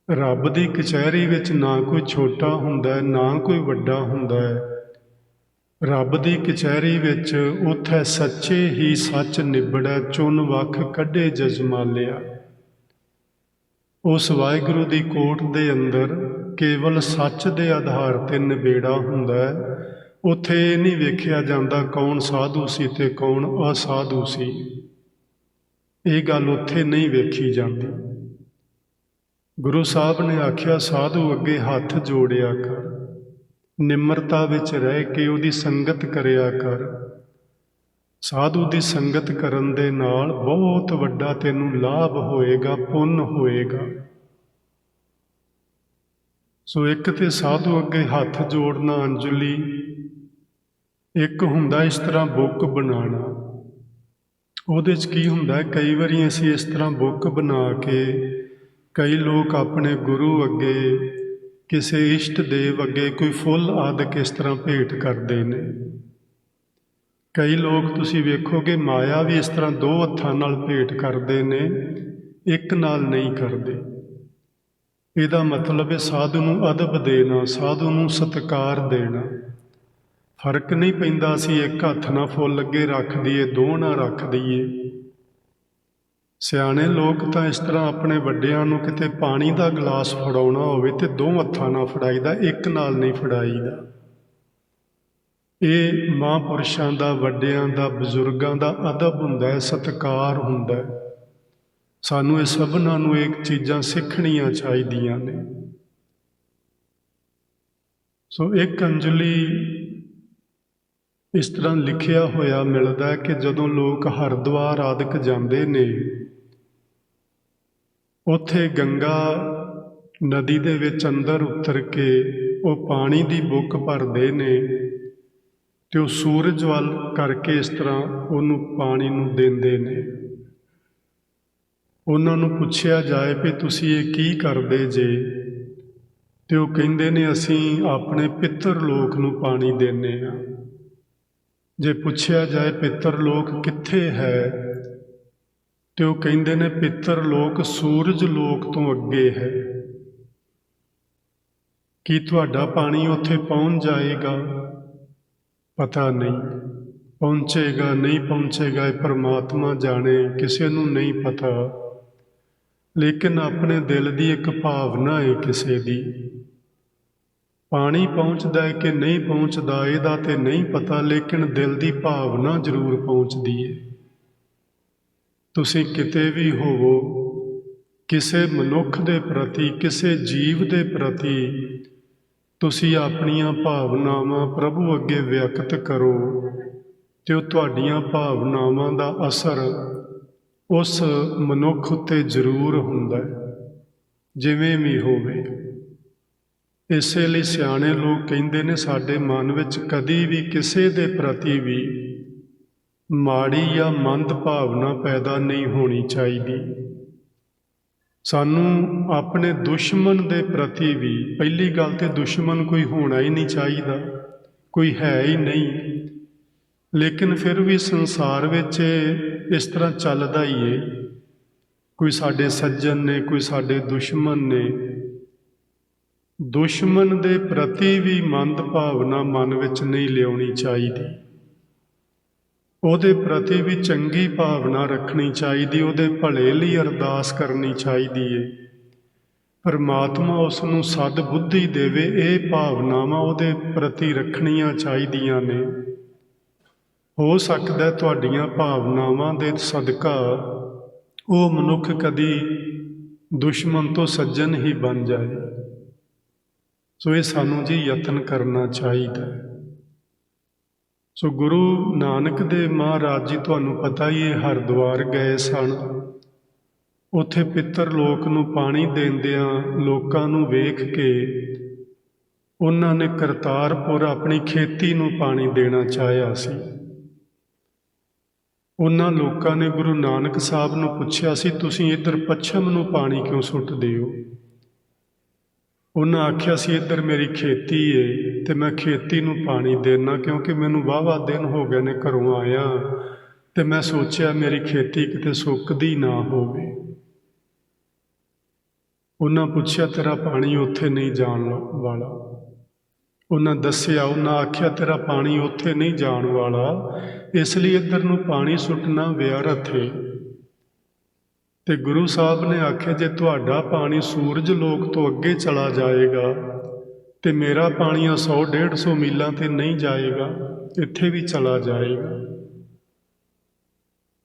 ਰੱਬ ਦੀ ਕਚਹਿਰੀ ਵਿੱਚ ਨਾ ਕੋਈ ਛੋਟਾ ਹੁੰਦਾ ਹੈ ਨਾ ਕੋਈ ਵੱਡਾ ਹੁੰਦਾ ਹੈ। ਰੱਬ ਦੀ ਕਚਹਿਰੀ ਵਿੱਚ ਉੱਥੇ ਸੱਚੇ ਹੀ ਸੱਚ ਨਿਬੜੈ, ਚੁਣ ਵੱਖ ਕੱਢੇ ਜਜਮਾਲਿਆ। ਉਸ ਵਾਹਿਗੁਰੂ ਦੀ ਕੋਟ ਦੇ ਅੰਦਰ ਕੇਵਲ ਸੱਚ ਦੇ ਆਧਾਰ ਤੇ ਨਿਬੇੜਾ ਹੁੰਦਾ ਹੈ। ਉੱਥੇ ਇਹ ਨਹੀਂ ਵੇਖਿਆ ਜਾਂਦਾ ਕੌਣ ਸਾਧੂ ਸੀ ਤੇ ਕੌਣ ਅਸਾਧੂ ਸੀ। ਇਹ ਗੱਲ ਉੱਥੇ ਨਹੀਂ ਵੇਖੀ ਜਾਂਦੀ। ਗੁਰੂ ਸਾਹਿਬ ਨੇ ਆਖਿਆ ਸਾਧੂ ਅੱਗੇ ਹੱਥ ਜੋੜਿਆ ਕਰ, ਨਿਮਰਤਾ ਵਿੱਚ ਰਹਿ ਕੇ ਉਹਦੀ ਸੰਗਤ ਕਰਿਆ ਕਰ। ਸਾਧੂ ਦੀ ਸੰਗਤ ਕਰਨ ਦੇ ਨਾਲ ਬਹੁਤ ਵੱਡਾ ਤੈਨੂੰ ਲਾਭ ਹੋਏਗਾ, ਪੁੰਨ ਹੋਏਗਾ। ਸੋ ਇੱਕ ਤੇ ਸਾਧੂ ਅੱਗੇ ਹੱਥ ਜੋੜਨਾ ਅੰਜਲੀ, ਇੱਕ ਹੁੰਦਾ ਇਸ ਤਰ੍ਹਾਂ ਬੁੱਕ ਬਣਾਉਣਾ। ਉਹਦੇ 'ਚ ਕੀ ਹੁੰਦਾ ਹੈ, ਕਈ ਵਾਰੀ ਅਸੀਂ ਇਸ ਤਰ੍ਹਾਂ ਬੁੱਕ ਬਣਾ ਕੇ ਕਈ ਲੋਕ ਆਪਣੇ ਗੁਰੂ ਅੱਗੇ, ਕਿਸੇ ਇਸ਼ਟ ਦੇਵ ਅੱਗੇ ਕੋਈ ਫੁੱਲ ਆਦਿ ਕਿਸ ਤਰ੍ਹਾਂ ਭੇਟ ਕਰਦੇ ਨੇ। ਕਈ ਲੋਕ ਤੁਸੀਂ ਵੇਖੋਗੇ ਮਾਇਆ ਵੀ ਇਸ ਤਰ੍ਹਾਂ ਦੋ ਹੱਥਾਂ ਨਾਲ ਭੇਟ ਕਰਦੇ ਨੇ, ਇੱਕ ਨਾਲ ਨਹੀਂ ਕਰਦੇ। ਇਹਦਾ ਮਤਲਬ ਹੈ ਸਾਧੂ ਨੂੰ ਅਦਬ ਦੇਣਾ, ਸਾਧੂ ਨੂੰ ਸਤਿਕਾਰ ਦੇਣਾ। ਫਰਕ ਨਹੀਂ ਪੈਂਦਾ ਅਸੀਂ ਇੱਕ ਹੱਥ ਨਾਲ ਫੁੱਲ ਅੱਗੇ ਰੱਖ ਦਈਏ, ਦੋ ਨਾਲ ਰੱਖ ਦਈਏ। ਸਿਆਣੇ ਲੋਕ ਤਾਂ ਇਸ ਤਰ੍ਹਾਂ ਆਪਣੇ ਵੱਡਿਆਂ ਨੂੰ ਕਿਤੇ ਪਾਣੀ ਦਾ ਗਲਾਸ ਫੜਾਉਣਾ ਹੋਵੇ ਤੇ ਦੋ ਹੱਥਾਂ ਨਾਲ ਫੜਾਈਦਾ, ਇੱਕ ਨਾਲ ਨਹੀਂ ਫੜਾਈਦਾ। ਇਹ ਮਹਾਂਪੁਰਸ਼ਾਂ ਦਾ, ਵੱਡਿਆਂ ਦਾ, ਬਜ਼ੁਰਗਾਂ ਦਾ ਅਦਬ ਹੁੰਦਾ ਹੈ, ਸਤਿਕਾਰ ਹੁੰਦਾ ਹੈ। ਸਾਨੂੰ ਇਹ ਸਭਨਾਂ ਨੂੰ ਇਹ ਚੀਜ਼ਾਂ ਸਿੱਖਣੀਆਂ ਚਾਹੀਦੀਆਂ ਨੇ। ਸੋ ਇੱਕ ਅੰਜਲੀ ਇਸ ਤਰ੍ਹਾਂ ਲਿਖਿਆ ਹੋਇਆ ਮਿਲਦਾ ਹੈ ਕਿ ਜਦੋਂ ਲੋਕ ਹਰਿਦੁਆਰ ਆਦਿਕ ਜਾਂਦੇ ਨੇ, ਉੱਥੇ ਗੰਗਾ ਨਦੀ ਦੇ ਵਿੱਚ ਅੰਦਰ ਉਤਰ ਕੇ ਉਹ ਪਾਣੀ ਦੀ ਬੁੱਕ ਭਰਦੇ ਨੇ ਤੇ ਉਹ ਸੂਰਜ ਵੱਲ ਕਰਕੇ ਇਸ ਤਰ੍ਹਾਂ ਉਹਨੂੰ ਪਾਣੀ ਨੂੰ ਦਿੰਦੇ ਨੇ। ਉਹਨਾਂ ਨੂੰ ਪੁੱਛਿਆ ਜਾਏ ਵੀ ਤੁਸੀਂ ਇਹ ਕੀ ਕਰਦੇ ਜੇ, ਤੇ ਉਹ ਕਹਿੰਦੇ ਨੇ ਅਸੀਂ ਆਪਣੇ ਪਿੱਤਰ ਲੋਕ ਨੂੰ ਪਾਣੀ ਦਿੰਦੇ ਹਾਂ। ਜੇ ਪੁੱਛਿਆ ਜਾਏ ਪਿੱਤਰ ਲੋਕ ਕਿੱਥੇ ਹੈ, ਤੇ ਉਹ ਕਹਿੰਦੇ ਨੇ ਪਿੱਤਰ ਲੋਕ ਸੂਰਜ ਲੋਕ ਤੋਂ ਅੱਗੇ ਹੈ। ਕੀ ਤੁਹਾਡਾ ਪਾਣੀ ਉੱਥੇ ਪਹੁੰਚ ਜਾਏਗਾ? ਪਤਾ ਨਹੀਂ। ਪਹੁੰਚੇਗਾ ਨਹੀਂ ਪਹੁੰਚੇਗਾ ਇਹ ਪਰਮਾਤਮਾ ਜਾਣੇ, ਕਿਸੇ ਨੂੰ ਨਹੀਂ ਪਤਾ। ਲੇਕਿਨ ਆਪਣੇ ਦਿਲ ਦੀ ਇੱਕ ਭਾਵਨਾ ਹੈ ਕਿਸੇ ਦੀ। ਪਾਣੀ ਪਹੁੰਚਦਾ ਹੈ ਕਿ ਨਹੀਂ ਪਹੁੰਚਦਾ ਇਹਦਾ ਤੇ ਨਹੀਂ ਪਤਾ, ਲੇਕਿਨ ਦਿਲ ਦੀ ਭਾਵਨਾ ਜ਼ਰੂਰ ਪਹੁੰਚਦੀ ਹੈ। ਤੁਸੀਂ ਕਿਤੇ ਵੀ ਹੋਵੋ, ਕਿਸੇ ਮਨੁੱਖ ਦੇ ਪ੍ਰਤੀ, ਕਿਸੇ ਜੀਵ ਦੇ ਪ੍ਰਤੀ ਤੁਸੀਂ ਆਪਣੀਆਂ ਭਾਵਨਾਵਾਂ ਪ੍ਰਭੂ ਅੱਗੇ ਵਿਅਕਤ ਕਰੋ ਤੇ ਉਹ ਤੁਹਾਡੀਆਂ ਭਾਵਨਾਵਾਂ ਦਾ ਅਸਰ ਉਸ ਮਨੁੱਖ ਉੱਤੇ ਜ਼ਰੂਰ ਹੁੰਦਾ ਹੈ, ਜਿਵੇਂ ਵੀ ਹੋਵੇ। ਇਸੇ ਲਈ ਸਿਆਣੇ ਲੋਕ ਕਹਿੰਦੇ ਨੇ ਸਾਡੇ ਮਨ ਵਿੱਚ ਕਦੀ ਵੀ ਕਿਸੇ ਦੇ ਪ੍ਰਤੀ ਵੀ ਮਾੜੀ ਜਾਂ ਮੰਦ ਭਾਵਨਾ ਪੈਦਾ ਨਹੀਂ ਹੋਣੀ ਚਾਹੀਦੀ। ਸਾਨੂੰ ਆਪਣੇ ਦੁਸ਼ਮਣ ਦੇ ਪ੍ਰਤੀ ਵੀ, ਪਹਿਲੀ ਗੱਲ ਤੇ ਦੁਸ਼ਮਣ ਕੋਈ ਹੋਣਾ ਹੀ ਨਹੀਂ ਚਾਹੀਦਾ, ਕੋਈ ਹੈ ਹੀ ਨਹੀਂ। ਲੇਕਿਨ ਫਿਰ ਵੀ ਸੰਸਾਰ ਵਿੱਚ ਇਸ ਤਰ੍ਹਾਂ ਚੱਲਦਾ ਹੀ ਏ, ਕੋਈ ਸਾਡੇ ਸੱਜਣ ਨੇ, ਕੋਈ ਸਾਡੇ ਦੁਸ਼ਮਣ ਨੇ। ਦੁਸ਼ਮਣ ਦੇ ਪ੍ਰਤੀ ਵੀ ਮੰਦ ਭਾਵਨਾ ਮਨ ਵਿੱਚ ਨਹੀਂ ਲਿਆਉਣੀ ਚਾਹੀਦੀ। ਉਹਦੇ ਪ੍ਰਤੀ ਵੀ ਚੰਗੀ ਭਾਵਨਾ ਰੱਖਣੀ ਚਾਹੀਦੀ, ਉਹਦੇ ਭਲੇ ਲਈ ਅਰਦਾਸ ਕਰਨੀ ਚਾਹੀਦੀ ਏ। ਪਰਮਾਤਮਾ ਉਸ ਨੂੰ ਸਦ ਬੁੱਧੀ ਦੇਵੇ, ਇਹ ਭਾਵਨਾਵਾਂ ਉਹਦੇ ਪ੍ਰਤੀ ਰੱਖਣੀਆਂ ਚਾਹੀਦੀਆਂ ਨੇ। ਹੋ ਸਕਦਾ ਤੁਹਾਡੀਆਂ ਭਾਵਨਾਵਾਂ ਦੇ ਸਦਕਾ ਉਹ ਮਨੁੱਖ ਕਦੀ ਦੁਸ਼ਮਣ ਤੋਂ ਸੱਜਣ ਹੀ ਬਣ ਜਾਏ। ਸੋ ਇਹ ਸਾਨੂੰ ਜੀ ਯਤਨ ਕਰਨਾ ਚਾਹੀਦਾ ਹੈ। ਸੋ ਗੁਰੂ ਨਾਨਕ ਦੇਵ ਮਹਾਰਾਜ ਜੀ, ਤੁਹਾਨੂੰ ਪਤਾ ਹੀ ਹੈ, ਹਰਿਦੁਆਰ ਗਏ ਸਨ। ਉੱਥੇ ਪਿੱਤਰ ਲੋਕ ਨੂੰ ਪਾਣੀ ਦਿੰਦਿਆਂ ਲੋਕਾਂ ਨੂੰ ਵੇਖ ਕੇ ਉਹਨਾਂ ਨੇ ਕਰਤਾਰਪੁਰ ਆਪਣੀ ਖੇਤੀ ਨੂੰ ਪਾਣੀ ਦੇਣਾ ਚਾਹਿਆ ਸੀ। ਉਹਨਾਂ ਲੋਕਾਂ ਨੇ ਗੁਰੂ ਨਾਨਕ ਸਾਹਿਬ ਨੂੰ ਪੁੱਛਿਆ ਸੀ, ਤੁਸੀਂ ਇੱਧਰ ਪੱਛਮ ਨੂੰ ਪਾਣੀ ਕਿਉਂ ਸੁੱਟਦੇ ਹੋ? ਉਹਨਾਂ ਆਖਿਆ ਸੀ ਇੱਧਰ ਮੇਰੀ ਖੇਤੀ ਏ ਤੇ ਮੈਂ ਖੇਤੀ ਨੂੰ ਪਾਣੀ ਦੇਣਾ, ਕਿਉਂਕਿ ਮੈਨੂੰ ਵਾਹਵਾ ਦਿਨ ਹੋ ਗਏ ਨੇ ਘਰੋਂ ਆਇਆ ਤੇ ਮੈਂ ਸੋਚਿਆ ਮੇਰੀ ਖੇਤੀ ਕਿਤੇ ਸੁੱਕਦੀ ਨਾ ਹੋਵੇ। ਉਹਨਾਂ ਪੁੱਛਿਆ ਤੇਰਾ ਪਾਣੀ ਉੱਥੇ ਨਹੀਂ ਜਾਣ ਵਾਲਾ। ਉਹਨਾਂ ਦੱਸਿਆ, ਉਹਨਾਂ ਆਖਿਆ ਤੇਰਾ ਪਾਣੀ ਉੱਥੇ ਨਹੀਂ ਜਾਣ ਵਾਲਾ, ਇਸ ਲਈ ਇੱਧਰ ਨੂੰ ਪਾਣੀ ਸੁੱਟਣਾ ਵਿਅਰਥ ਏ। ਤੇ ਗੁਰੂ ਸਾਹਿਬ ਨੇ ਆਖਿਆ ਜੇ ਤੁਹਾਡਾ ਪਾਣੀ ਸੂਰਜ ਲੋਕ ਤੋਂ ਅੱਗੇ ਚਲਾ ਜਾਏਗਾ ਤੇ ਮੇਰਾ ਪਾਣੀ 100-150 ਮੀਲਾਂ ਤੇ ਨਹੀਂ ਜਾਏਗਾ, ਇੱਥੇ ਵੀ ਚਲਾ ਜਾਏਗਾ।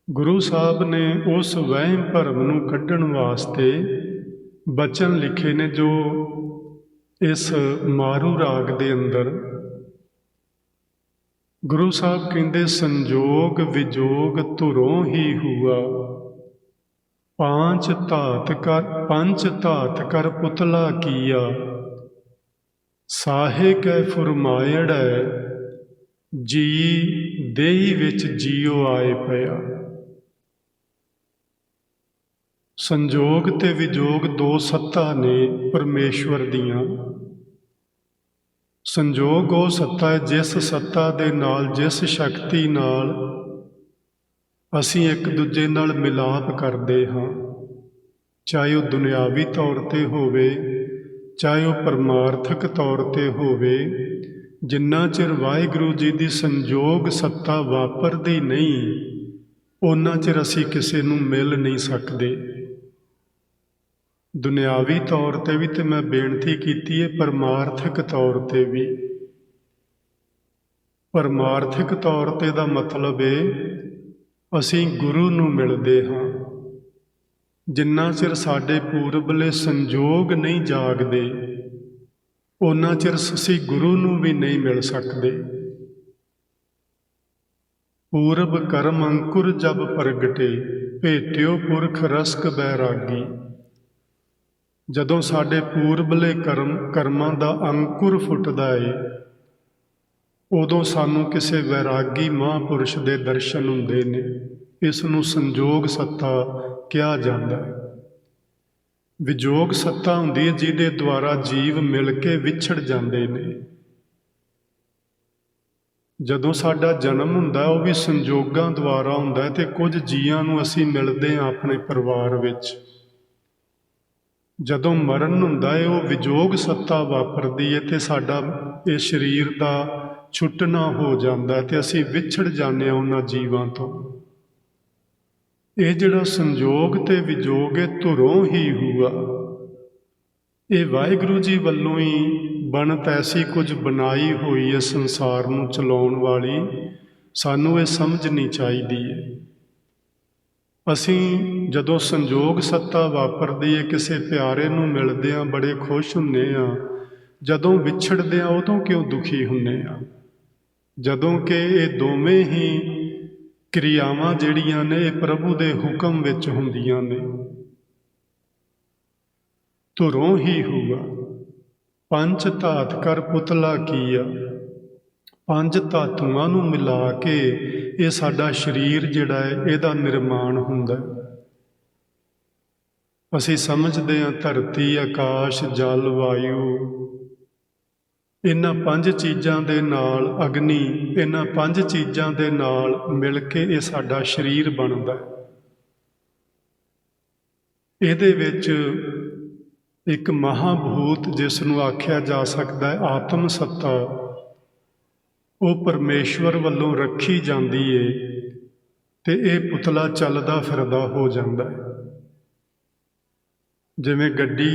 ਗੁਰੂ ਸਾਹਿਬ ਨੇ ਉਸ ਵਹਿਮ ਭਰਮ ਨੂੰ ਕੱਢਣ ਵਾਸਤੇ ਬਚਨ ਲਿਖੇ ਨੇ, ਜੋ ਇਸ ਮਾਰੂ ਰਾਗ ਦੇ ਅੰਦਰ ਗੁਰੂ ਸਾਹਿਬ ਕਹਿੰਦੇ ਸੰਜੋਗ ਵਿਜੋਗ ਧੁਰੋਂ ਹੀ ਹੁਆ, ਪੰਚ ਧਾਤ ਕਰ ਪੁਤਲਾ ਕੀਆ, ਸਾਹੇ ਕੈ ਫੁਰਮਾਇੜੈ ਜੀ ਦੇਹੀ ਵਿੱਚ ਜੀਉ ਆਏ ਪਿਆ। ਸੰਜੋਗ ਤੇ ਵਿਜੋਗ ਦੋ ਸੱਤਾ ਨੇ ਪਰਮੇਸ਼ਵਰ ਦੀਆਂ। ਸੰਜੋਗ ਉਹ ਸੱਤਾ ਹੈ ਜਿਸ ਸੱਤਾ ਦੇ ਨਾਲ, ਜਿਸ ਸ਼ਕਤੀ ਨਾਲ ਅਸੀਂ ਇੱਕ ਦੂਜੇ ਨਾਲ ਮਿਲਾਪ ਕਰਦੇ ਹਾਂ, ਚਾਹੇ ਉਹ ਦੁਨਿਆਵੀ ਤੌਰ 'ਤੇ ਹੋਵੇ, ਚਾਹੇ ਉਹ ਪਰਮਾਰਥਕ ਤੌਰ 'ਤੇ ਹੋਵੇ। ਜਿੰਨਾ ਚਿਰ ਵਾਹਿਗੁਰੂ ਜੀ ਦੀ ਸੰਜੋਗ ਸੱਤਾ ਵਾਪਰਦੀ ਨਹੀਂ, ਓਨਾ ਚਿਰ ਅਸੀਂ ਕਿਸੇ ਨੂੰ ਮਿਲ ਨਹੀਂ ਸਕਦੇ। ਦੁਨਿਆਵੀ ਤੌਰ 'ਤੇ ਵੀ ਤੇ ਮੈਂ ਬੇਨਤੀ ਕੀਤੀ ਹੈ, ਪਰਮਾਰਥਕ ਤੌਰ 'ਤੇ ਵੀ। ਪਰਮਾਰਥਕ ਤੌਰ 'ਤੇ ਦਾ ਮਤਲਬ ਹੈ ਅਸੀਂ ਗੁਰੂ ਨੂੰ ਮਿਲਦੇ ਹਾਂ। ਜਿੰਨਾ ਚਿਰ ਸਾਡੇ ਪੂਰਬਲੇ ਸੰਜੋਗ ਨਹੀਂ ਜਾਗਦੇ, ਓਨਾ ਚਿਰ ਅਸੀਂ ਗੁਰੂ ਨੂੰ ਵੀ ਨਹੀਂ ਮਿਲ ਸਕਦੇ। ਪੂਰਬ ਕਰਮ ਅੰਕੁਰ ਜਬ ਪ੍ਰਗਟੇ, ਭੇਟਿਓ ਪੁਰਖ ਰਸਕ ਬੈਰਾਗੀ। ਜਦੋਂ ਸਾਡੇ ਪੂਰਬਲੇ ਕਰਮਾਂ ਦਾ ਅੰਕੁਰ ਫੁੱਟਦਾ ਏ, ਉਦੋਂ ਸਾਨੂੰ ਕਿਸੇ ਵੈਰਾਗੀ ਮਹਾਂਪੁਰਸ਼ ਦੇ ਦਰਸ਼ਨ ਹੁੰਦੇ ਨੇ। ਇਸ ਨੂੰ ਸੰਜੋਗ ਸੱਤਾ ਕਿਹਾ ਜਾਂਦਾ ਹੈ। ਵਿਜੋਗ ਸੱਤਾ ਹੁੰਦੀ ਹੈ ਜਿਹਦੇ ਦੁਆਰਾ ਜੀਵ ਮਿਲ ਕੇ ਵਿਛੜ ਜਾਂਦੇ ਨੇ। ਜਦੋਂ ਸਾਡਾ ਜਨਮ ਹੁੰਦਾ ਉਹ ਵੀ ਸੰਜੋਗਾਂ ਦੁਆਰਾ ਹੁੰਦਾ ਹੈ, ਤੇ ਕੁਝ ਜੀਆਂ ਨੂੰ ਅਸੀਂ ਮਿਲਦੇ ਹਾਂ ਆਪਣੇ ਪਰਿਵਾਰ ਵਿੱਚ। ਜਦੋਂ ਮਰਨ ਹੁੰਦਾ ਹੈ ਉਹ ਵਿਜੋਗ ਸੱਤਾ ਵਾਪਰਦੀ ਹੈ ਤੇ ਸਾਡਾ ਇਹ ਸਰੀਰ ਦਾ ਛੁੱਟਣਾ ਹੋ ਜਾਂਦਾ ਤੇ ਅਸੀਂ ਵਿਛੜ ਜਾਂਦੇ ਹਾਂ ਉਹਨਾਂ ਜੀਵਾਂ ਤੋਂ। ਇਹ ਜਿਹੜਾ ਸੰਜੋਗ ਤੇ ਵਿਜੋਗ ਇਹ ਧੁਰੋਂ ਹੀ ਹੁਆ, ਇਹ ਵਾਹਿਗੁਰੂ ਜੀ ਵੱਲੋਂ ਹੀ ਬਣਤ ਐਸੀ ਕੁਝ ਬਣਾਈ ਹੋਈ ਹੈ ਸੰਸਾਰ ਨੂੰ ਚਲਾਉਣ ਵਾਲੀ। ਸਾਨੂੰ ਇਹ ਸਮਝਣੀ ਚਾਹੀਦੀ ਹੈ। ਅਸੀਂ ਜਦੋਂ ਸੰਜੋਗ ਸੱਤਾ ਵਾਪਰਦੀ ਹੈ, ਕਿਸੇ ਪਿਆਰੇ ਨੂੰ ਮਿਲਦੇ ਹਾਂ ਬੜੇ ਖੁਸ਼ ਹੁੰਦੇ ਹਾਂ, ਜਦੋਂ ਵਿਛੜਦੇ ਹਾਂ ਉਦੋਂ ਕਿਉਂ ਦੁਖੀ ਹੁੰਦੇ ਹਾਂ? ਜਦੋਂ ਕਿ ਇਹ ਦੋਵੇਂ ਹੀ ਕਿਰਿਆਵਾਂ ਜਿਹੜੀਆਂ ਨੇ ਇਹ ਪ੍ਰਭੂ ਦੇ ਹੁਕਮ ਵਿੱਚ ਹੁੰਦੀਆਂ ਨੇ। ਧੁਰੋਂ ਹੀ ਹੁਆ, ਪੰਜ ਧਾਤ ਕਰ ਪੁਤਲਾ ਕੀਆ। ਪੰਜ ਧਾਤੂਆਂ ਨੂੰ ਮਿਲਾ ਕੇ ਇਹ ਸਾਡਾ ਸਰੀਰ ਜਿਹੜਾ ਹੈ ਇਹਦਾ ਨਿਰਮਾਣ ਹੁੰਦਾ। ਅਸੀਂ ਸਮਝਦੇ ਹਾਂ ਧਰਤੀ, ਆਕਾਸ਼, ਜਲ, ਵਾਯੂ, ਇਹਨਾਂ ਪੰਜ ਚੀਜ਼ਾਂ ਦੇ ਨਾਲ, ਅਗਨੀ, ਇਹਨਾਂ ਪੰਜ ਚੀਜ਼ਾਂ ਦੇ ਨਾਲ ਮਿਲ ਕੇ ਇਹ ਸਾਡਾ ਸਰੀਰ ਬਣਦਾ। ਇਹਦੇ ਵਿੱਚ ਇੱਕ ਮਹਾਭੂਤ ਜਿਸ ਨੂੰ ਆਖਿਆ ਜਾ ਸਕਦਾ ਹੈ ਆਤਮ ਸੱਤਾ, ਉਹ ਪਰਮੇਸ਼ਵਰ ਵੱਲੋਂ ਰੱਖੀ ਜਾਂਦੀ ਏ ਤੇ ਇਹ ਪੁਤਲਾ ਚੱਲਦਾ ਫਿਰਦਾ ਹੋ ਜਾਂਦਾ ਹੈ। ਜਿਵੇਂ ਗੱਡੀ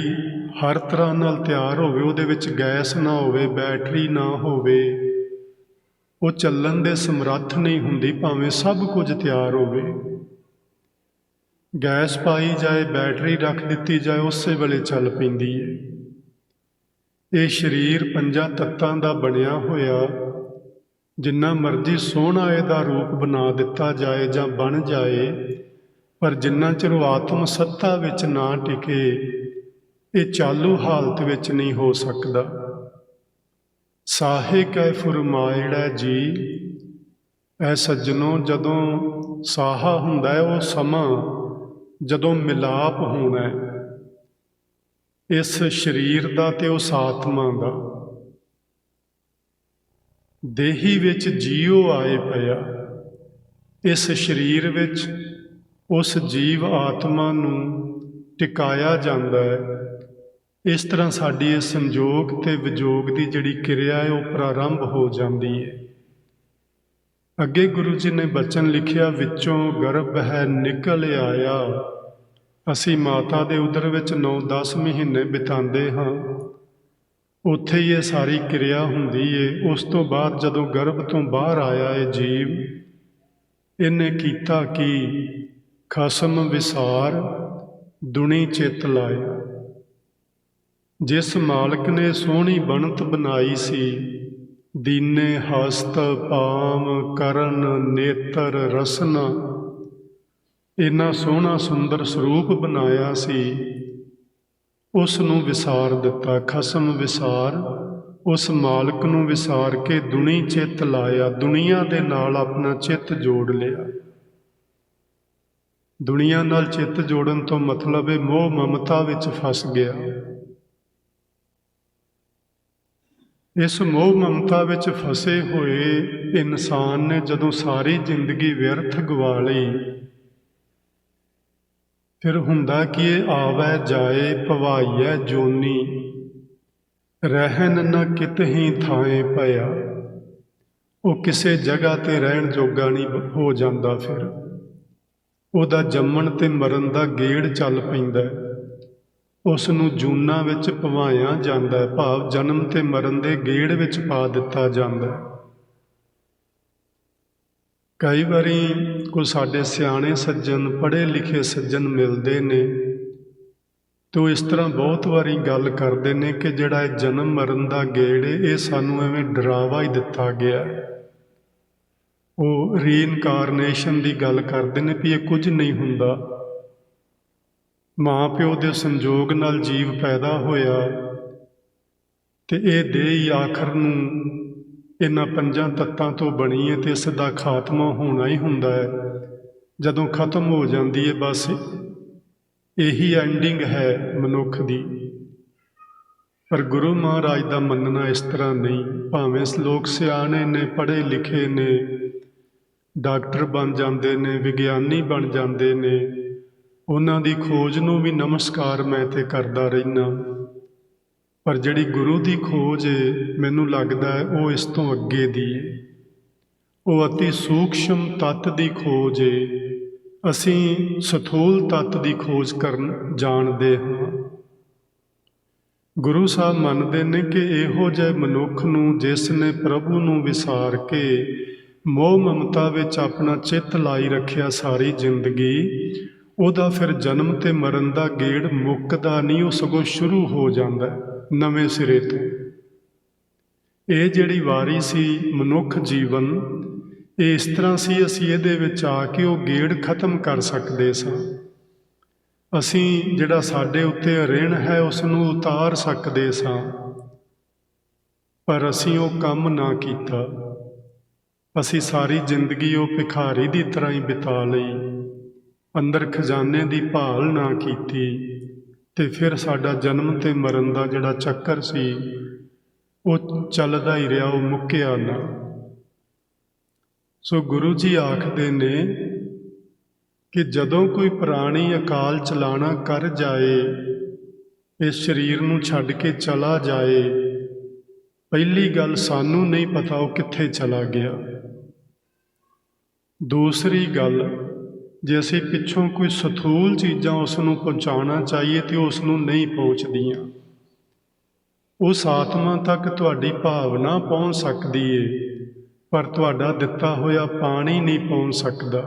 ਹਰ ਤਰ੍ਹਾਂ ਨਾਲ ਤਿਆਰ ਹੋਵੇ, ਉਹਦੇ ਵਿੱਚ ਗੈਸ ਨਾ ਹੋਵੇ, ਬੈਟਰੀ ਨਾ ਹੋਵੇ, ਉਹ ਚੱਲਣ ਦੇ ਸਮਰੱਥ ਨਹੀਂ ਹੁੰਦੀ, ਭਾਵੇਂ ਸਭ ਕੁਝ ਤਿਆਰ ਹੋਵੇ। ਗੈਸ ਪਾਈ ਜਾਏ, ਬੈਟਰੀ ਰੱਖ ਦਿੱਤੀ ਜਾਏ, ਉਸੇ ਵੇਲੇ ਚੱਲ ਪੈਂਦੀ ਹੈ। ਇਹ ਸਰੀਰ ਪੰਜਾਂ ਤੱਤਾਂ ਦਾ ਬਣਿਆ ਹੋਇਆ, ਜਿੰਨਾ ਮਰਜ਼ੀ ਸੋਹਣਾ ਇਹਦਾ ਰੂਪ ਬਣਾ ਦਿੱਤਾ ਜਾਏ ਜਾਂ ਬਣ ਜਾਏ, ਪਰ ਜਿੰਨਾ ਚਿਰ ਉਹ ਆਤਮ ਸੱਤਾ ਵਿੱਚ ਨਾ ਟਿਕੇ, ਇਹ ਚਾਲੂ ਹਾਲਤ ਵਿੱਚ ਨਹੀਂ ਹੋ ਸਕਦਾ। ਸਾਹੇ ਕੈ ਫੁਰਮਾਇੜੈ ਜੀ, ਐ ਸੱਜਣੋ, ਜਦੋਂ ਸਾਹਾ ਹੁੰਦਾ ਹੈ ਉਹ ਸਮਾਂ ਜਦੋਂ ਮਿਲਾਪ ਹੋਣਾ ਹੈ। ਇਸ ਸਰੀਰ ਦਾ ਤੇ ਉਸ ਆਤਮਾ ਦਾ। ਦੇਹੀ ਵਿੱਚ ਜੀਉ ਆਏ ਪਿਆ, ਇਸ ਸਰੀਰ ਵਿੱਚ ਉਸ ਜੀਵ ਆਤਮਾ ਨੂੰ ਟਿਕਾਇਆ ਜਾਂਦਾ ਹੈ। ਇਸ ਤਰ੍ਹਾਂ ਸਾਡੀ ਇਹ ਸੰਜੋਗ ਤੇ ਵਿਜੋਗ ਦੀ ਜਿਹੜੀ ਕਿਰਿਆ ਹੈ ਉਹ ਪ੍ਰਾਰੰਭ ਹੋ ਜਾਂਦੀ ਹੈ। ਅੱਗੇ ਗੁਰੂ ਜੀ ਨੇ ਬਚਨ ਲਿਖਿਆ, ਵਿੱਚੋਂ ਗਰਭ ਹੈ ਨਿਕਲ ਆਇਆ। ਅਸੀਂ ਮਾਤਾ ਦੇ ਉਦਰ ਵਿੱਚ 9-10 ਮਹੀਨੇ ਬਿਤਾਉਂਦੇ ਹਾਂ, ਉੱਥੇ ਹੀ ਇਹ ਸਾਰੀ ਕਿਰਿਆ ਹੁੰਦੀ ਏ। ਉਸ ਤੋਂ ਬਾਅਦ ਜਦੋਂ ਗਰਭ ਤੋਂ ਬਾਹਰ ਆਇਆ ਇਹ ਜੀਵ, ਇਹਨੇ ਕੀਤਾ ਕਿ ਖਸਮ ਵਿਸਾਰ ਦੁਨੀ ਚਿੱਤ ਲਾਇਆ। ਜਿਸ ਮਾਲਕ ਨੇ ਸੋਹਣੀ ਬਣਤ ਬਣਾਈ ਸੀ, ਦੀਨੇ ਹਸਤ ਪਾਮ ਕਰਨ ਨੇਤਰ ਰਸਨਾ, ਇੰਨਾ ਸੋਹਣਾ ਸੁੰਦਰ ਸਰੂਪ ਬਣਾਇਆ ਸੀ, ਉਸ ਨੂੰ ਵਿਸਾਰ ਦਿੱਤਾ। ਖਸਮ ਵਿਸਾਰ, ਉਸ ਮਾਲਕ ਨੂੰ ਵਿਸਾਰ ਕੇ ਦੁਨੀ ਚਿੱਤ ਲਾਇਆ। ਦੁਨੀਆ ਦੇ ਨਾਲ ਆਪਣਾ ਚਿੱਤ ਜੋੜ ਲਿਆ। ਦੁਨੀਆ ਨਾਲ ਚਿੱਤ ਜੋੜਨ ਤੋਂ ਮਤਲਬ ਹੈ ਮੋਹ ਮਮਤਾ ਵਿੱਚ ਫਸ ਗਿਆ। ਇਸ ਮੋਹ ਮਮਤਾ ਵਿੱਚ ਫਸੇ ਹੋਏ ਇਨਸਾਨ ਨੇ ਜਦੋਂ ਸਾਰੀ ਜ਼ਿੰਦਗੀ ਵਿਅਰਥ ਗਵਾ ਲਈ, ਫਿਰ ਹੁੰਦਾ ਕਿ ਇਹ ਆਵੈ ਜਾਏ ਭਵਾਈਐ ਜੋਨੀ, ਰਹਿਣ ਨ ਕਿਤਹੀ ਥਾਏ ਪਿਆ। ਉਹ ਕਿਸੇ ਜਗ੍ਹਾ ਤੇ ਰਹਿਣ ਜੋਗਾ ਨਹੀਂ ਹੋ ਜਾਂਦਾ। ਫਿਰ ਉਹਦਾ ਜੰਮਣ ਤੇ ਮਰਨ ਦਾ ਗੇੜ ਚੱਲ ਪੈਂਦਾ। ਉਸ ਨੂੰ ਜੂਨਾਂ ਵਿੱਚ ਪਵਾਇਆ ਜਾਂਦਾ, ਭਾਵ ਜਨਮ ਤੇ ਮਰਨ ਦੇ ਗੇੜ ਵਿੱਚ ਪਾ ਦਿੱਤਾ ਜਾਂਦਾ। ਕਈ ਵਾਰੀ ਕੋਈ ਸਾਡੇ ਸਿਆਣੇ ਸੱਜਣ, ਪੜ੍ਹੇ ਲਿਖੇ ਸੱਜਣ ਮਿਲਦੇ ਨੇ ਤੋ ਇਸ ਤਰ੍ਹਾਂ ਬਹੁਤ ਵਾਰੀ ਗੱਲ ਕਰਦੇ ਨੇ ਕਿ ਜਿਹੜਾ ਇਹ ਜਨਮ ਮਰਨ ਦਾ ਗੇੜ ਹੈ, ਇਹ ਸਾਨੂੰ ਐਵੇਂ ਡਰਾਵਾ ਹੀ ਦਿੱਤਾ ਗਿਆ। ਉਹ ਰੀਇਨਕਾਰਨੇਸ਼ਨ ਦੀ ਗੱਲ ਕਰਦੇ ਨੇ ਵੀ ਇਹ ਕੁਝ ਨਹੀਂ ਹੁੰਦਾ। ਮਾਂ ਪਿਓ ਦੇ ਸੰਜੋਗ ਨਾਲ ਜੀਵ ਪੈਦਾ ਹੋਇਆ ਤੇ ਇਹ ਦੇਹ ਹੀ ਆਖਰ ਨੂੰ ਇਹਨਾਂ 5 ਤੱਤਾਂ ਤੋਂ ਬਣੀ ਹੈ ਤੇ ਇਸ ਦਾ ਖਾਤਮਾ ਹੋਣਾ ਹੀ ਹੁੰਦਾ ਹੈ। ਜਦੋਂ ਖਤਮ ਹੋ ਜਾਂਦੀ ਹੈ, ਬਸ ਇਹੀ ਐਂਡਿੰਗ ਹੈ ਮਨੁੱਖ ਦੀ। ਪਰ ਗੁਰੂ ਮਹਾਰਾਜ ਦਾ ਮੰਨਣਾ ਇਸ ਤਰ੍ਹਾਂ ਨਹੀਂ। ਭਾਵੇਂ ਲੋਕ ਸਿਆਣੇ ਨੇ, ਪੜ੍ਹੇ ਲਿਖੇ ਨੇ, ਡਾਕਟਰ ਬਣ ਜਾਂਦੇ ਨੇ, ਵਿਗਿਆਨੀ ਬਣ ਜਾਂਦੇ ਨੇ, ਉਹਨਾਂ ਦੀ ਖੋਜ ਨੂੰ ਵੀ ਨਮਸਕਾਰ ਮੈਂ ਤੇ ਕਰਦਾ ਰਹਿਣਾ। ਪਰ ਜਿਹੜੀ ਗੁਰੂ ਦੀ ਖੋਜ ਹੈ, ਮੈਨੂੰ ਲੱਗਦਾ ਹੈ ਉਹ ਇਸ ਤੋਂ ਅੱਗੇ ਦੀ ਹੈ। ਉਹ ਅਤੀ ਸੂਖਸ਼ਮ ਤੱਤ ਦੀ ਖੋਜ ਹੈ। ਅਸੀਂ ਸਥੂਲ ਤੱਤ ਦੀ ਖੋਜ ਕਰਨ ਜਾਣਦੇ ਹਾਂ। ਗੁਰੂ ਸਾਹਿਬ ਮੰਨਦੇ ਨੇ ਕਿ ਇਹੋ ਜਿਹੇ ਮਨੁੱਖ ਨੂੰ, ਜਿਸ ਨੇ ਪ੍ਰਭੂ ਨੂੰ ਵਿਸਾਰ ਕੇ ਮੋਹ ਮਮਤਾ ਵਿੱਚ ਆਪਣਾ ਚਿੱਤ ਲਾਈ ਰੱਖਿਆ ਸਾਰੀ ਜ਼ਿੰਦਗੀ, ਉਹਦਾ ਫਿਰ ਜਨਮ ਤੇ ਮਰਨ ਦਾ ਗੇੜ ਮੁੱਕਦਾ ਨਹੀਂ, ਉਹ ਸਗੋਂ ਸ਼ੁਰੂ ਹੋ ਜਾਂਦਾ ਨਵੇਂ ਸਿਰੇ ਤੋਂ। ਇਹ ਜਿਹੜੀ ਵਾਰੀ ਸੀ ਮਨੁੱਖ ਜੀਵਨ, ਇਹ ਇਸ ਤਰ੍ਹਾਂ ਸੀ, ਅਸੀਂ ਇਹਦੇ ਵਿੱਚ ਆ ਕੇ ਉਹ ਗੇੜ ਖਤਮ ਕਰ ਸਕਦੇ ਸਾਂ। ਅਸੀਂ ਜਿਹੜਾ ਸਾਡੇ ਉੱਤੇ ਰਿਣ ਹੈ ਉਸ ਨੂੰ ਉਤਾਰ ਸਕਦੇ ਸਾਂ, ਪਰ ਅਸੀਂ ਉਹ ਕੰਮ ਨਾ ਕੀਤਾ। ਅਸੀਂ ਸਾਰੀ ਜ਼ਿੰਦਗੀ ਉਹ ਭਿਖਾਰੀ ਦੀ ਤਰ੍ਹਾਂ ਹੀ ਬਿਤਾ ਲਈ, ਅੰਦਰ ਖਜ਼ਾਨੇ ਦੀ ਭਾਲ ਨਾ ਕੀਤੀ, ਤੇ ਫਿਰ ਸਾਡਾ ਜਨਮ ਤੇ ਮਰਨ ਦਾ ਜਿਹੜਾ ਚੱਕਰ ਸੀ ਉਹ ਚੱਲਦਾ ਹੀ ਰਿਹਾ, ਉਹ ਮੁੱਕਿਆ ਨਾ। ਸੋ ਗੁਰੂ ਜੀ ਆਖਦੇ ਨੇ ਕਿ ਜਦੋਂ ਕੋਈ ਪ੍ਰਾਣੀ ਅਕਾਲ ਚਲਾਣਾ ਕਰ ਜਾਏ, ਇਸ ਸਰੀਰ ਨੂੰ ਛੱਡ ਕੇ ਚਲਾ ਜਾਏ, ਪਹਿਲੀ ਗੱਲ ਸਾਨੂੰ ਨਹੀਂ ਪਤਾ ਉਹ ਕਿੱਥੇ ਚਲਾ ਗਿਆ। ਦੂਸਰੀ ਗੱਲ, ਜੇ ਅਸੀਂ ਪਿੱਛੋਂ ਕੋਈ ਸਥੂਲ ਚੀਜ਼ਾਂ ਉਸ ਨੂੰ ਪਹੁੰਚਾਉਣਾ ਚਾਹੀਏ ਤੇ ਉਸ ਨੂੰ ਨਹੀਂ ਪਹੁੰਚਦੀਆਂ। ਉਸ ਆਤਮਾ ਤੱਕ ਤੁਹਾਡੀ ਭਾਵਨਾ ਪਹੁੰਚ ਸਕਦੀ ਏ, ਪਰ ਤੁਹਾਡਾ ਦਿੱਤਾ ਹੋਇਆ ਪਾਣੀ ਨਹੀਂ ਪਹੁੰਚ ਸਕਦਾ।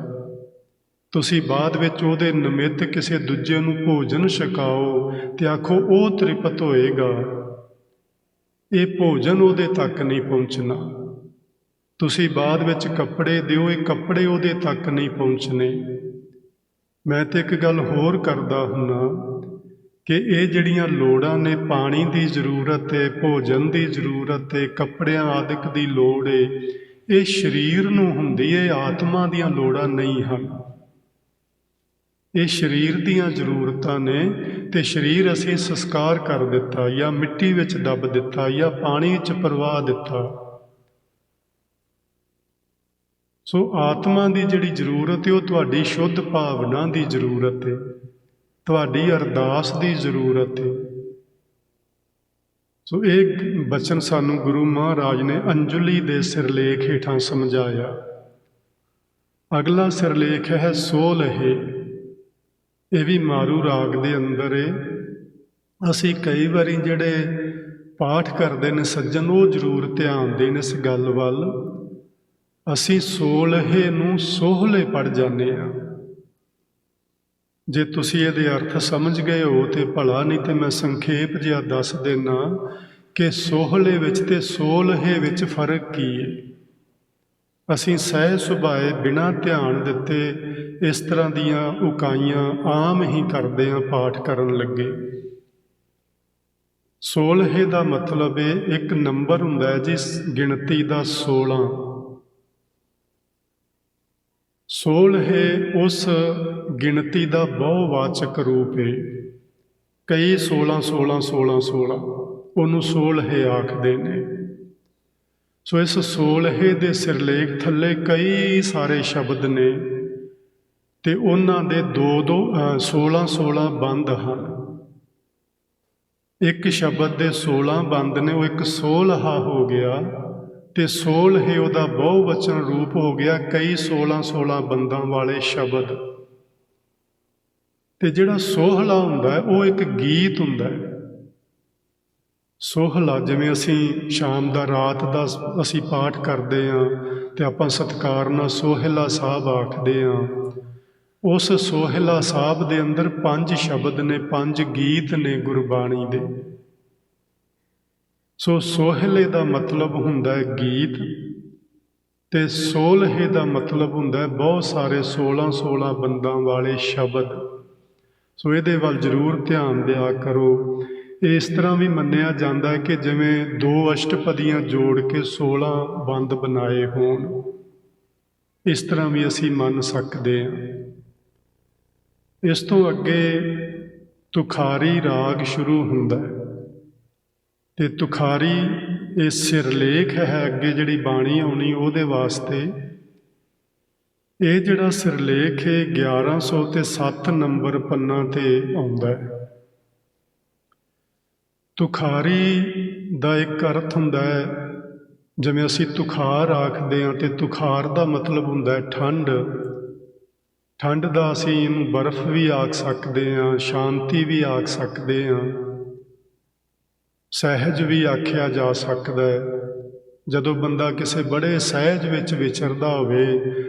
ਤੁਸੀਂ ਬਾਅਦ ਵਿੱਚ ਉਹਦੇ ਨਿਮਿਤ ਕਿਸੇ ਦੂਜੇ ਨੂੰ ਭੋਜਨ ਛਕਾਓ ਤੇ ਆਖੋ ਉਹ ਤ੍ਰਿਪਤ ਹੋਏਗਾ, ਇਹ ਭੋਜਨ ਉਹਦੇ ਤੱਕ ਨਹੀਂ ਪਹੁੰਚਣਾ। ਤੁਸੀਂ ਬਾਅਦ ਵਿੱਚ ਕੱਪੜੇ ਦਿਓ, ਇਹ ਕੱਪੜੇ ਉਹਦੇ ਤੱਕ ਨਹੀਂ ਪਹੁੰਚਣੇ। ਮੈਂ ਤੇ ਇੱਕ ਗੱਲ ਹੋਰ ਕਰਦਾ ਹੁੰਨਾ ਕਿ ਇਹ ਜਿਹੜੀਆਂ ਲੋੜਾਂ ਨੇ, ਪਾਣੀ ਦੀ ਜ਼ਰੂਰਤ ਹੈ, ਭੋਜਨ ਦੀ ਜ਼ਰੂਰਤ ਹੈ, ਕੱਪੜਿਆਂ ਆਦਿਕ ਦੀ ਲੋੜ ਹੈ, ਇਹ ਸਰੀਰ ਨੂੰ ਹੁੰਦੀ ਹੈ, ਆਤਮਾ ਦੀਆਂ ਲੋੜਾਂ ਨਹੀਂ ਹਨ। ਇਹ ਸਰੀਰ ਦੀਆਂ ਜ਼ਰੂਰਤਾਂ ਨੇ ਤੇ ਸਰੀਰ ਅਸੀਂ ਸੰਸਕਾਰ ਕਰ ਦਿੱਤਾ ਜਾਂ ਮਿੱਟੀ ਵਿੱਚ ਦੱਬ ਦਿੱਤਾ ਜਾਂ ਪਾਣੀ ਵਿੱਚ ਪ੍ਰਵਾਹ ਦਿੱਤਾ। ਸੋ ਆਤਮਾ ਦੀ ਜਿਹੜੀ ਜ਼ਰੂਰਤ ਹੈ ਉਹ ਤੁਹਾਡੀ ਸ਼ੁੱਧ ਭਾਵਨਾ ਦੀ ਜ਼ਰੂਰਤ ਹੈ, ਤੁਹਾਡੀ ਅਰਦਾਸ ਦੀ ਜ਼ਰੂਰਤ ਹੈ। ਸੋ ਇਹ ਬਚਨ ਸਾਨੂੰ ਗੁਰੂ ਮਹਾਰਾਜ ਨੇ ਅੰਜਲੀ ਦੇ ਸਿਰਲੇਖ ਹੇਠਾਂ ਸਮਝਾਇਆ। ਅਗਲਾ ਸਿਰਲੇਖ ਹੈ ਸੋ ਲਹੇ। ਇਹ ਵੀ ਮਾਰੂ ਰਾਗ ਦੇ ਅੰਦਰ ਹੈ। ਅਸੀਂ ਕਈ ਵਾਰੀ ਜਿਹੜੇ ਪਾਠ ਕਰਦੇ ਨੇ ਸੱਜਣ, ਉਹ ਜ਼ਰੂਰ ਧਿਆਨ ਦੇਣ ਇਸ ਗੱਲ ਵੱਲ। ਅਸੀਂ ਸੋਲਹੇ ਨੂੰ ਸੋਹਲੇ ਪੜ੍ਹ ਜਾਂਦੇ ਹਾਂ। ਜੇ ਤੁਸੀਂ ਇਹਦੇ ਅਰਥ ਸਮਝ ਗਏ ਹੋ ਤੇ ਭਲਾ, ਨਹੀਂ ਤੇ ਮੈਂ ਸੰਖੇਪ ਜਿਹਾ ਦੱਸ ਦੇਣਾ ਕਿ ਸੋਹਲੇ ਵਿੱਚ ਤੇ ਸੋਲਹੇ ਵਿੱਚ ਫਰਕ ਕੀ ਹੈ। ਅਸੀਂ ਸਹਿ ਸੁਭਾਏ ਬਿਨਾਂ ਧਿਆਨ ਦਿੱਤੇ ਇਸ ਤਰ੍ਹਾਂ ਦੀਆਂ ਉਕਾਈਆਂ ਆਮ ਹੀ ਕਰਦੇ ਹਾਂ ਪਾਠ ਕਰਨ ਲੱਗੇ। ਸੋਲਹੇ ਦਾ ਮਤਲਬ ਹੈ ਇੱਕ ਨੰਬਰ ਹੁੰਦਾ ਹੈ ਜੀ ਗਿਣਤੀ ਦਾ 16। ਸੋਲਹੇ ਉਸ ਗਿਣਤੀ ਦਾ ਬਹੁਵਾਚਕ ਰੂਪ ਹੈ। ਕਈ 16 16 16 16 ਉਹਨੂੰ ਸੋਲਹੇ ਆਖਦੇ ਨੇ। ਸੋ ਇਸ ਸੋਲਹੇ ਦੇ ਸਿਰਲੇਖ ਥੱਲੇ ਕਈ ਸਾਰੇ ਸ਼ਬਦ ਨੇ ਤੇ ਉਹਨਾਂ ਦੇ 16 16 ਬੰਦ ਹਨ। ਇੱਕ ਸ਼ਬਦ ਦੇ 16 ਬੰਦ ਨੇ, ਉਹ ਇੱਕ ਸੋਲਹਾ ਹੋ ਗਿਆ ਤੇ ਸੋਲਹੇ ਉਹਦਾ ਬਹੁਵਚਨ ਰੂਪ ਹੋ ਗਿਆ। ਕਈ 16 16 ਬੰਦਾਂ ਵਾਲੇ ਸ਼ਬਦ। ਤੇ ਜਿਹੜਾ ਸੋਹਲਾ ਹੁੰਦਾ ਹੈ ਉਹ ਇੱਕ ਗੀਤ ਹੁੰਦਾ ਹੈ। ਸੋਹਲਾ ਜਿਵੇਂ ਅਸੀਂ ਸ਼ਾਮ ਦਾ ਰਾਤ ਦਾ ਅਸੀਂ ਪਾਠ ਕਰਦੇ ਹਾਂ ਤੇ ਆਪਾਂ ਸਤਿਕਾਰ ਨਾਲ ਸੋਹਿਲਾ ਸਾਹਿਬ ਆਖਦੇ ਹਾਂ। ਉਸ ਸੋਹਿਲਾ ਸਾਹਿਬ ਦੇ ਅੰਦਰ 5 ਸ਼ਬਦ ਨੇ, 5 ਗੀਤ ਨੇ ਗੁਰਬਾਣੀ ਦੇ। ਸੋ ਸੋਹਿਲੇ ਦਾ ਮਤਲਬ ਹੁੰਦਾ ਹੈ ਗੀਤ ਤੇ ਸੋਲਹੇ ਦਾ ਮਤਲਬ ਹੁੰਦਾ ਹੈ ਬਹੁਤ ਸਾਰੇ 16 16 ਬੰਦਾਂ ਵਾਲੇ ਸ਼ਬਦ। ਸੋ ਇਹਦੇ ਵੱਲ ਜ਼ਰੂਰ ਧਿਆਨ ਦਿਆ ਕਰੋ। ਇਸ ਤਰ੍ਹਾਂ ਵੀ ਮੰਨਿਆ ਜਾਂਦਾ ਹੈ ਕਿ ਜਿਵੇਂ 2 ਅਸ਼ਟਪਦੀਆਂ ਜੋੜ ਕੇ 16 ਬੰਦ ਬਣਾਏ ਹੋਣ, ਇਸ ਤਰ੍ਹਾਂ ਵੀ ਅਸੀਂ ਮੰਨ ਸਕਦੇ ਹਾਂ। ਇਸ ਤੋਂ ਅੱਗੇ ਤੁਖਾਰੀ ਰਾਗ ਸ਼ੁਰੂ ਹੁੰਦਾ ਹੈ ਤੇ ਤੁਖਾਰੀ ਇਹ ਸਿਰਲੇਖ ਹੈ ਅੱਗੇ ਜਿਹੜੀ ਬਾਣੀ ਆਉਣੀ ਉਹਦੇ ਵਾਸਤੇ। ਇਹ ਜਿਹੜਾ ਸਿਰਲੇਖ ਹੈ 1107 ਨੰਬਰ ਪੰਨਾ ਤੇ ਆਉਂਦਾ ਹੈ। ਤੁਖਾਰੀ ਦਾ ਇੱਕ ਅਰਥ ਹੁੰਦਾ ਹੈ, ਜਿਵੇਂ ਅਸੀਂ ਤੁਖਾਰ ਆਖਦੇ ਹਾਂ ਤੇ ਤੁਖਾਰ ਦਾ ਮਤਲਬ ਹੁੰਦਾ ਹੈ ਠੰਡ। ਠੰਡ ਦਾ ਅਸੀਂ ਇਹਨੂੰ ਬਰਫ਼ ਵੀ ਆਖ ਸਕਦੇ ਹਾਂ, ਸ਼ਾਂਤੀ ਵੀ ਆਖ ਸਕਦੇ ਹਾਂ, ਸਹਿਜ ਵੀ ਆਖਿਆ ਜਾ ਸਕਦਾ ਹੈ। ਜਦੋਂ ਬੰਦਾ ਕਿਸੇ ਬੜੇ ਸਹਿਜ ਵਿੱਚ ਵਿਚਰਦਾ ਹੋਵੇ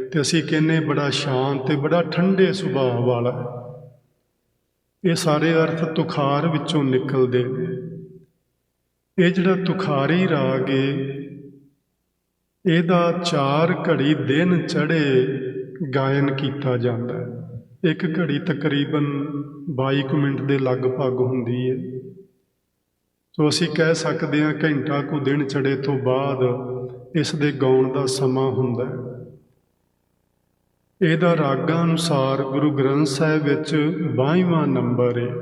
ਤੇ ਅਸੀਂ ਕਹਿੰਦੇ ਬੜਾ ਸ਼ਾਂਤ ਤੇ ਬੜਾ ਠੰਡੇ ਸੁਭਾਅ ਵਾਲਾ ਹੈ। ਇਹ ਸਾਰੇ ਅਰਥ ਤੁਖਾਰ ਵਿੱਚੋਂ ਨਿਕਲਦੇ ਨੇ। ਇਹ ਜਿਹੜਾ ਤੁਖਾਰੀ ਰਾਗ ਹੈ ਇਹਦਾ 4 ਘੜੀ ਦਿਨ ਚੜ੍ਹੇ ਗਾਇਨ ਕੀਤਾ ਜਾਂਦਾ ਹੈ। ਇੱਕ ਘੜੀ ਤਕਰੀਬਨ 22 ਮਿੰਟ ਦੇ ਲਗਭਗ ਹੁੰਦੀ ਹੈ। ਸੋ ਅਸੀਂ ਕਹਿ ਸਕਦੇ ਹਾਂ ਘੰਟਾ ਕੁ ਦਿਨ ਚੜ੍ਹੇ ਤੋਂ ਬਾਅਦ ਇਸ ਦੇ ਗਾਉਣ ਦਾ ਸਮਾਂ ਹੁੰਦਾ ਹੈ। ਇਹਦਾ ਰਾਗਾਂ ਅਨੁਸਾਰ ਗੁਰੂ ਗ੍ਰੰਥ ਸਾਹਿਬ ਵਿੱਚ 22ਵਾਂ ਨੰਬਰ ਹੈ।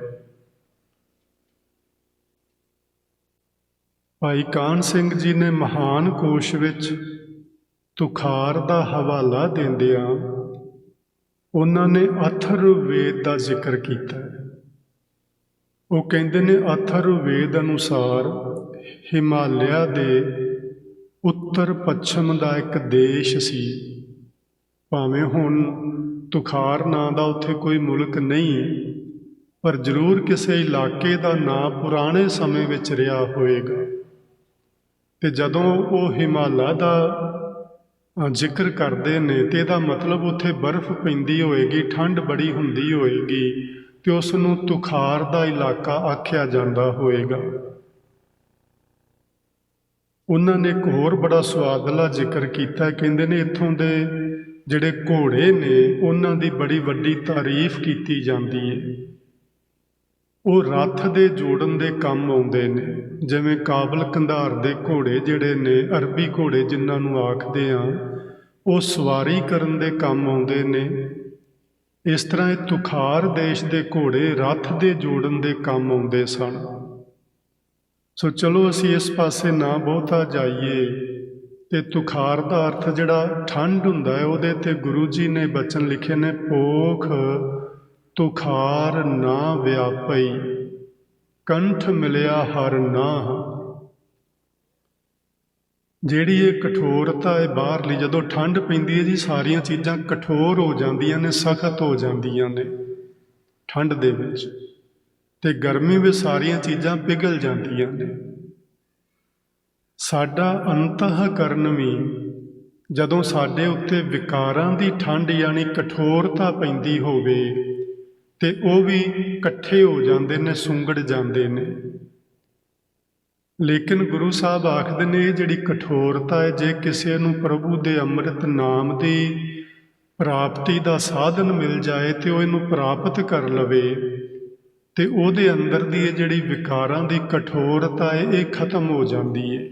ਭਾਈ ਕਾਹਨ ਸਿੰਘ ਜੀ ਨੇ ਮਹਾਨ ਕੋਸ਼ ਵਿੱਚ ਤੁਖਾਰ ਦਾ ਹਵਾਲਾ ਦਿੰਦਿਆਂ ਉਹਨਾਂ ਨੇ ਅਥਰਵੇਦ ਦਾ ਜ਼ਿਕਰ ਕੀਤਾ ਹੈ। ਉਹ ਕਹਿੰਦੇ ਨੇ ਅਥਰਵੇਦ ਅਨੁਸਾਰ ਹਿਮਾਲਿਆ ਦੇ ਉੱਤਰ ਪੱਛਮ ਦਾ ਇੱਕ ਦੇਸ਼ ਸੀ। ਭਾਵੇਂ ਹੁਣ ਤੁਖਾਰ ਨਾਂ ਦਾ ਉੱਥੇ ਕੋਈ ਮੁਲਕ ਨਹੀਂ, ਪਰ ਜ਼ਰੂਰ ਕਿਸੇ ਇਲਾਕੇ ਦਾ ਨਾਂ ਪੁਰਾਣੇ ਸਮੇਂ ਵਿੱਚ ਰਿਹਾ ਹੋਵੇਗਾ। ਤੇ ਜਦੋਂ ਉਹ ਹਿਮਾਲਾ ਦਾ ਜ਼ਿਕਰ ਕਰਦੇ ਨੇ ਤੇ ਇਹਦਾ ਮਤਲਬ ਉੱਥੇ ਬਰਫ਼ ਪੈਂਦੀ ਹੋਏਗੀ, ਠੰਡ ਬੜੀ ਹੁੰਦੀ ਹੋਏਗੀ ਤੇ ਉਸ ਨੂੰ ਤੁਖਾਰ ਦਾ ਇਲਾਕਾ ਆਖਿਆ ਜਾਂਦਾ ਹੋਏਗਾ। ਉਹਨਾਂ ਨੇ ਇੱਕ ਹੋਰ ਬੜਾ ਸੁਆਦਲਾ ਜ਼ਿਕਰ ਕੀਤਾ। ਕਹਿੰਦੇ ਨੇ ਇੱਥੋਂ ਦੇ ਜਿਹੜੇ ਘੋੜੇ ਨੇ ਉਹਨਾਂ ਦੀ ਬੜੀ ਵੱਡੀ ਤਾਰੀਫ ਕੀਤੀ ਜਾਂਦੀ ਹੈ। ਉਹ ਰੱਥ ਦੇ ਜੋੜਨ ਦੇ ਕੰਮ ਆਉਂਦੇ ਨੇ। ਜਿਵੇਂ ਕਾਬਲ ਕੰਧਾਰ ਦੇ ਘੋੜੇ ਜਿਹੜੇ ਨੇ, ਅਰਬੀ ਘੋੜੇ ਜਿਨ੍ਹਾਂ ਨੂੰ ਆਖਦੇ ਆ, ਉਹ ਸਵਾਰੀ ਕਰਨ ਦੇ ਕੰਮ ਆਉਂਦੇ ਨੇ। ਇਸ ਤਰ੍ਹਾਂ ਇਹ ਤੁਖਾਰ ਦੇਸ਼ ਦੇ ਘੋੜੇ ਰੱਥ ਦੇ ਜੋੜਨ ਦੇ ਕੰਮ ਆਉਂਦੇ ਸਨ। ਸੋ ਚਲੋ ਅਸੀਂ ਇਸ ਪਾਸੇ ਨਾ ਬਹੁਤਾ ਜਾਈਏ। ਤੇ ਤੁਖਾਰ ਦਾ ਅਰਥ ਜਿਹੜਾ ਠੰਡ ਹੁੰਦਾ ਹੈ, ਉਹਦੇ ਤੇ ਗੁਰੂ ਜੀ ਨੇ ਬਚਨ ਲਿਖੇ ਨੇ, ਪੋਖ ਤੁਖਾਰ ਨਾ ਵਿਆਪਈ, ਕੰਠ ਮਿਲਿਆ ਹਰ ਨਾਹ। ਜਿਹੜੀ ਇਹ ਕਠੋਰਤਾ ਹੈ ਬਾਹਰਲੀ, ਜਦੋਂ ਠੰਡ ਪੈਂਦੀ ਹੈ ਜੀ, ਸਾਰੀਆਂ ਚੀਜ਼ਾਂ ਕਠੋਰ ਹੋ ਜਾਂਦੀਆਂ ਨੇ, ਸਖਤ ਹੋ ਜਾਂਦੀਆਂ ਨੇ ਠੰਡ ਦੇ ਵਿੱਚ, ਤੇ ਗਰਮੀ ਵਿੱਚ ਸਾਰੀਆਂ ਚੀਜ਼ਾਂ ਪਿਘਲ ਜਾਂਦੀਆਂ ਨੇ। ਸਾਡਾ ਅੰਤःਕਰਨ ਵੀ ਜਦੋਂ ਸਾਡੇ ਉੱਤੇ ਵਿਕਾਰਾਂ ਦੀ ਠੰਡ ਯਾਨੀ ਕਠੋਰਤਾ ਪੈਂਦੀ ਹੋਵੇ, ਤੇ ਉਹ ਵੀ ਇਕੱਠੇ ਹੋ ਜਾਂਦੇ ਨੇ, ਸੁੰਗੜ ਜਾਂਦੇ ਨੇ। ਲੇਕਿਨ ਗੁਰੂ ਸਾਹਿਬ ਆਖਦੇ ਨੇ, ਇਹ ਜਿਹੜੀ ਕਠੋਰਤਾ ਹੈ, ਜੇ ਕਿਸੇ ਨੂੰ ਪ੍ਰਭੂ ਦੇ ਅੰਮ੍ਰਿਤ ਨਾਮ ਦੀ ਪ੍ਰਾਪਤੀ ਦਾ ਸਾਧਨ ਮਿਲ ਜਾਏ ਤੇ ਉਹ ਇਹਨੂੰ ਪ੍ਰਾਪਤ ਕਰ ਲਵੇ, ਤੇ ਉਹਦੇ ਅੰਦਰ ਦੀ ਇਹ ਜਿਹੜੀ ਵਿਕਾਰਾਂ ਦੀ ਕਠੋਰਤਾ ਹੈ, ਇਹ ਖਤਮ ਹੋ ਜਾਂਦੀ ਹੈ।